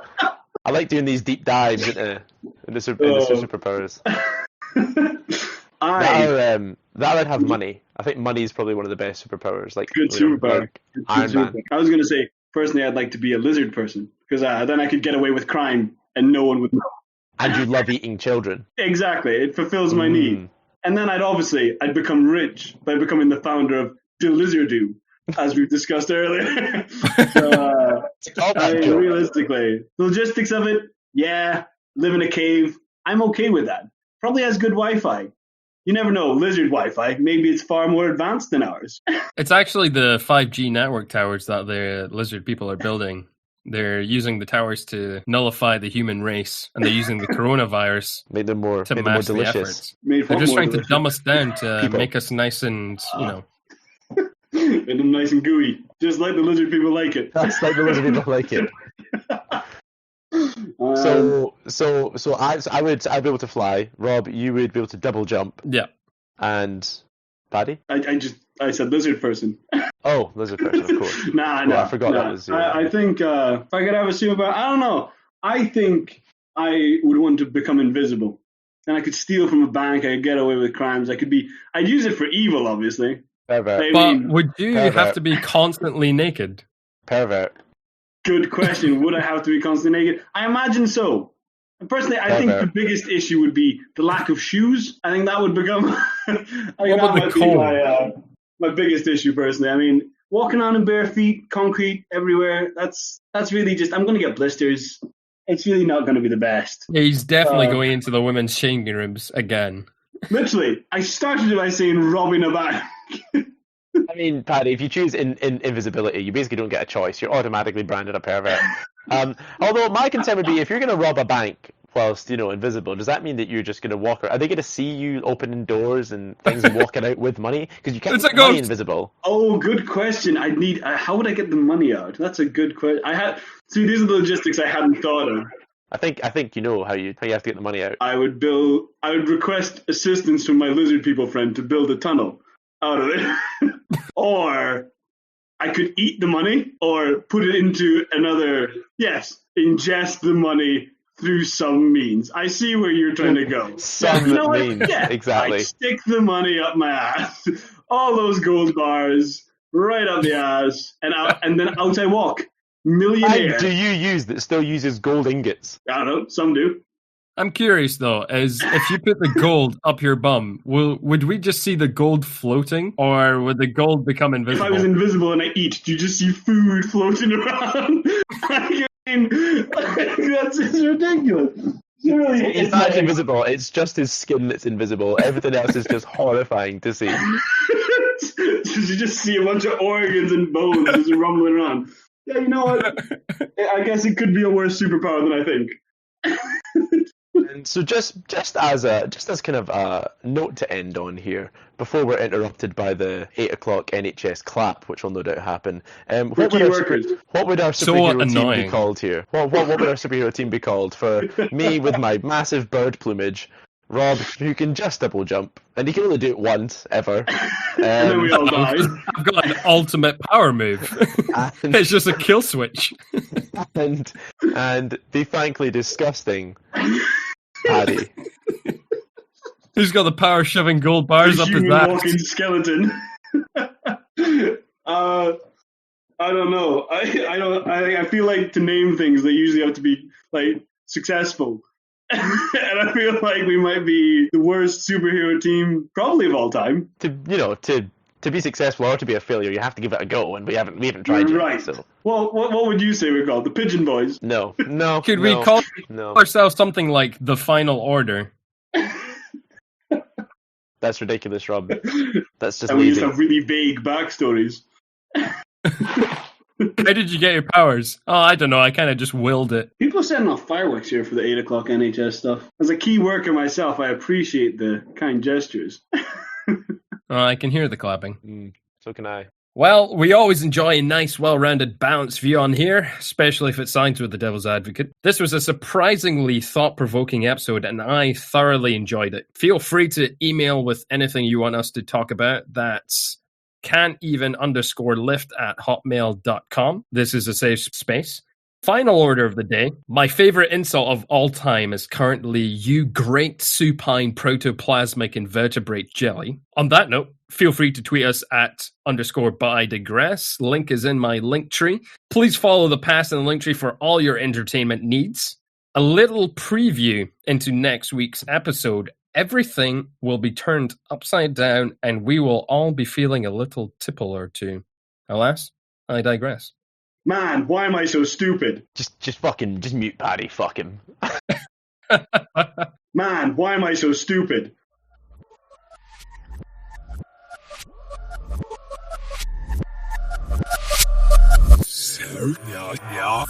I like doing these deep dives into superpowers. That would have money. I think money is probably one of the best superpowers. Like good superpower. Like Iron Man. I was going to say, personally, I'd like to be a lizard person because then I could get away with crime and no one would know. And you love eating children. Exactly. It fulfills my need. And then I'd become rich by becoming the founder of the Lizardo, as we've discussed earlier. Realistically, the logistics of it, yeah, live in a cave, I'm okay with that. Probably has good Wi-Fi. You never know, lizard Wi-Fi, maybe it's far more advanced than ours. It's actually the 5G network towers that the lizard people are building. They're using the towers to nullify the human race, and they're using the coronavirus to make them more delicious. They're just trying to dumb us down to make us nice and, Make them nice and gooey, just like the lizard people like it. That's like the lizard people like it. So I would be able to fly. Rob, you would be able to double jump. Yeah. And Paddy? I said lizard person. Oh, lizard person, of course. No, I forgot that was. I think if I could have a superpower, I don't know. I think I would want to become invisible. And I could steal from a bank. I could get away with crimes. I'd use it for evil, obviously. Pervert. But would you have to be constantly naked? Pervert. good question. Would I have to be constantly naked? I imagine so. And personally, I think the biggest issue would be the lack of shoes. I think that would become. What about the cold? My biggest issue, personally. I mean, walking on in bare feet, concrete everywhere. That's really just. I'm going to get blisters. It's really not going to be the best. Yeah, he's definitely going into the women's changing rooms again. Literally, I started by saying robbing a bank. I mean, Paddy, if you choose invisibility, you basically don't get a choice. You're automatically branded a pervert. Although my concern would be, if you're going to rob a bank whilst, invisible, does that mean that you're just going to walk around? Are they going to see you opening doors and things and walking out with money? Because you can't get money invisible. Oh, good question. How would I get the money out? That's a good question. These are the logistics I hadn't thought of. I think you know how you have to get the money out. I would request assistance from my lizard people friend to build a tunnel out of it. Or I could eat the money or put it into ingest the money through some means. I see where you're trying to go. Means, yeah, exactly. I stick the money up my ass, all those gold bars right up the ass, and then out I walk. Millionaire. And do you use that still uses gold ingots? I don't know, some do. I'm curious though, as if you put the gold up your bum, would we just see the gold floating, or would the gold become invisible? If I was invisible and I eat, do you just see food floating around? I mean, that's just ridiculous. It's not invisible. It's just his skin that's invisible. Everything else is just horrifying to see. You just see a bunch of organs and bones just rumbling around. Yeah, you know what? I guess it could be a worse superpower than I think. And so just as kind of a note to end on here, before we're interrupted by the 8 o'clock NHS clap, which will no doubt happen, what would our superhero team be called here? What would our superhero team be called? For me, with my massive bird plumage, Rob, who can just double jump, and he can only do it once, ever. And then we all die. I've got an ultimate power move. It's just a kill switch. and the frankly disgusting Paddy. Who's got the power of shoving gold bars up his ass? Walking skeleton. I don't know. I feel like to name things, they usually have to be like successful. And I feel like we might be the worst superhero team probably of all time. To be successful or to be a failure, you have to give it a go, and we haven't tried yet. Right. So. Well, what would you say we're called? The Pigeon Boys? No. Could we call ourselves something like the Final Order? That's ridiculous, Rob. That's just and we just have really vague backstories. How did you get your powers? Oh, I don't know. I kind of just willed it. People are setting off fireworks here for the 8 o'clock NHS stuff. As a key worker myself, I appreciate the kind gestures. I can hear the clapping. So can I. Well, we always enjoy a nice, well-rounded, balanced view on here, especially if it signs with the Devil's Advocate. This was a surprisingly thought-provoking episode, and I thoroughly enjoyed it. Feel free to email with anything you want us to talk about. That's can'teven_lift@hotmail.com. This is a safe space. Final order of the day. My favorite insult of all time is currently you great supine protoplasmic invertebrate jelly. On that note, feel free to tweet us at _by_Digress. Link is in my link tree. Please follow the pass in the link tree for all your entertainment needs. A little preview into next week's episode. Everything will be turned upside down and we will all be feeling a little tipple or two. Alas, I digress. Man, why am I so stupid? Just mute Paddy, fuck him. Man, why am I so stupid? So, yeah.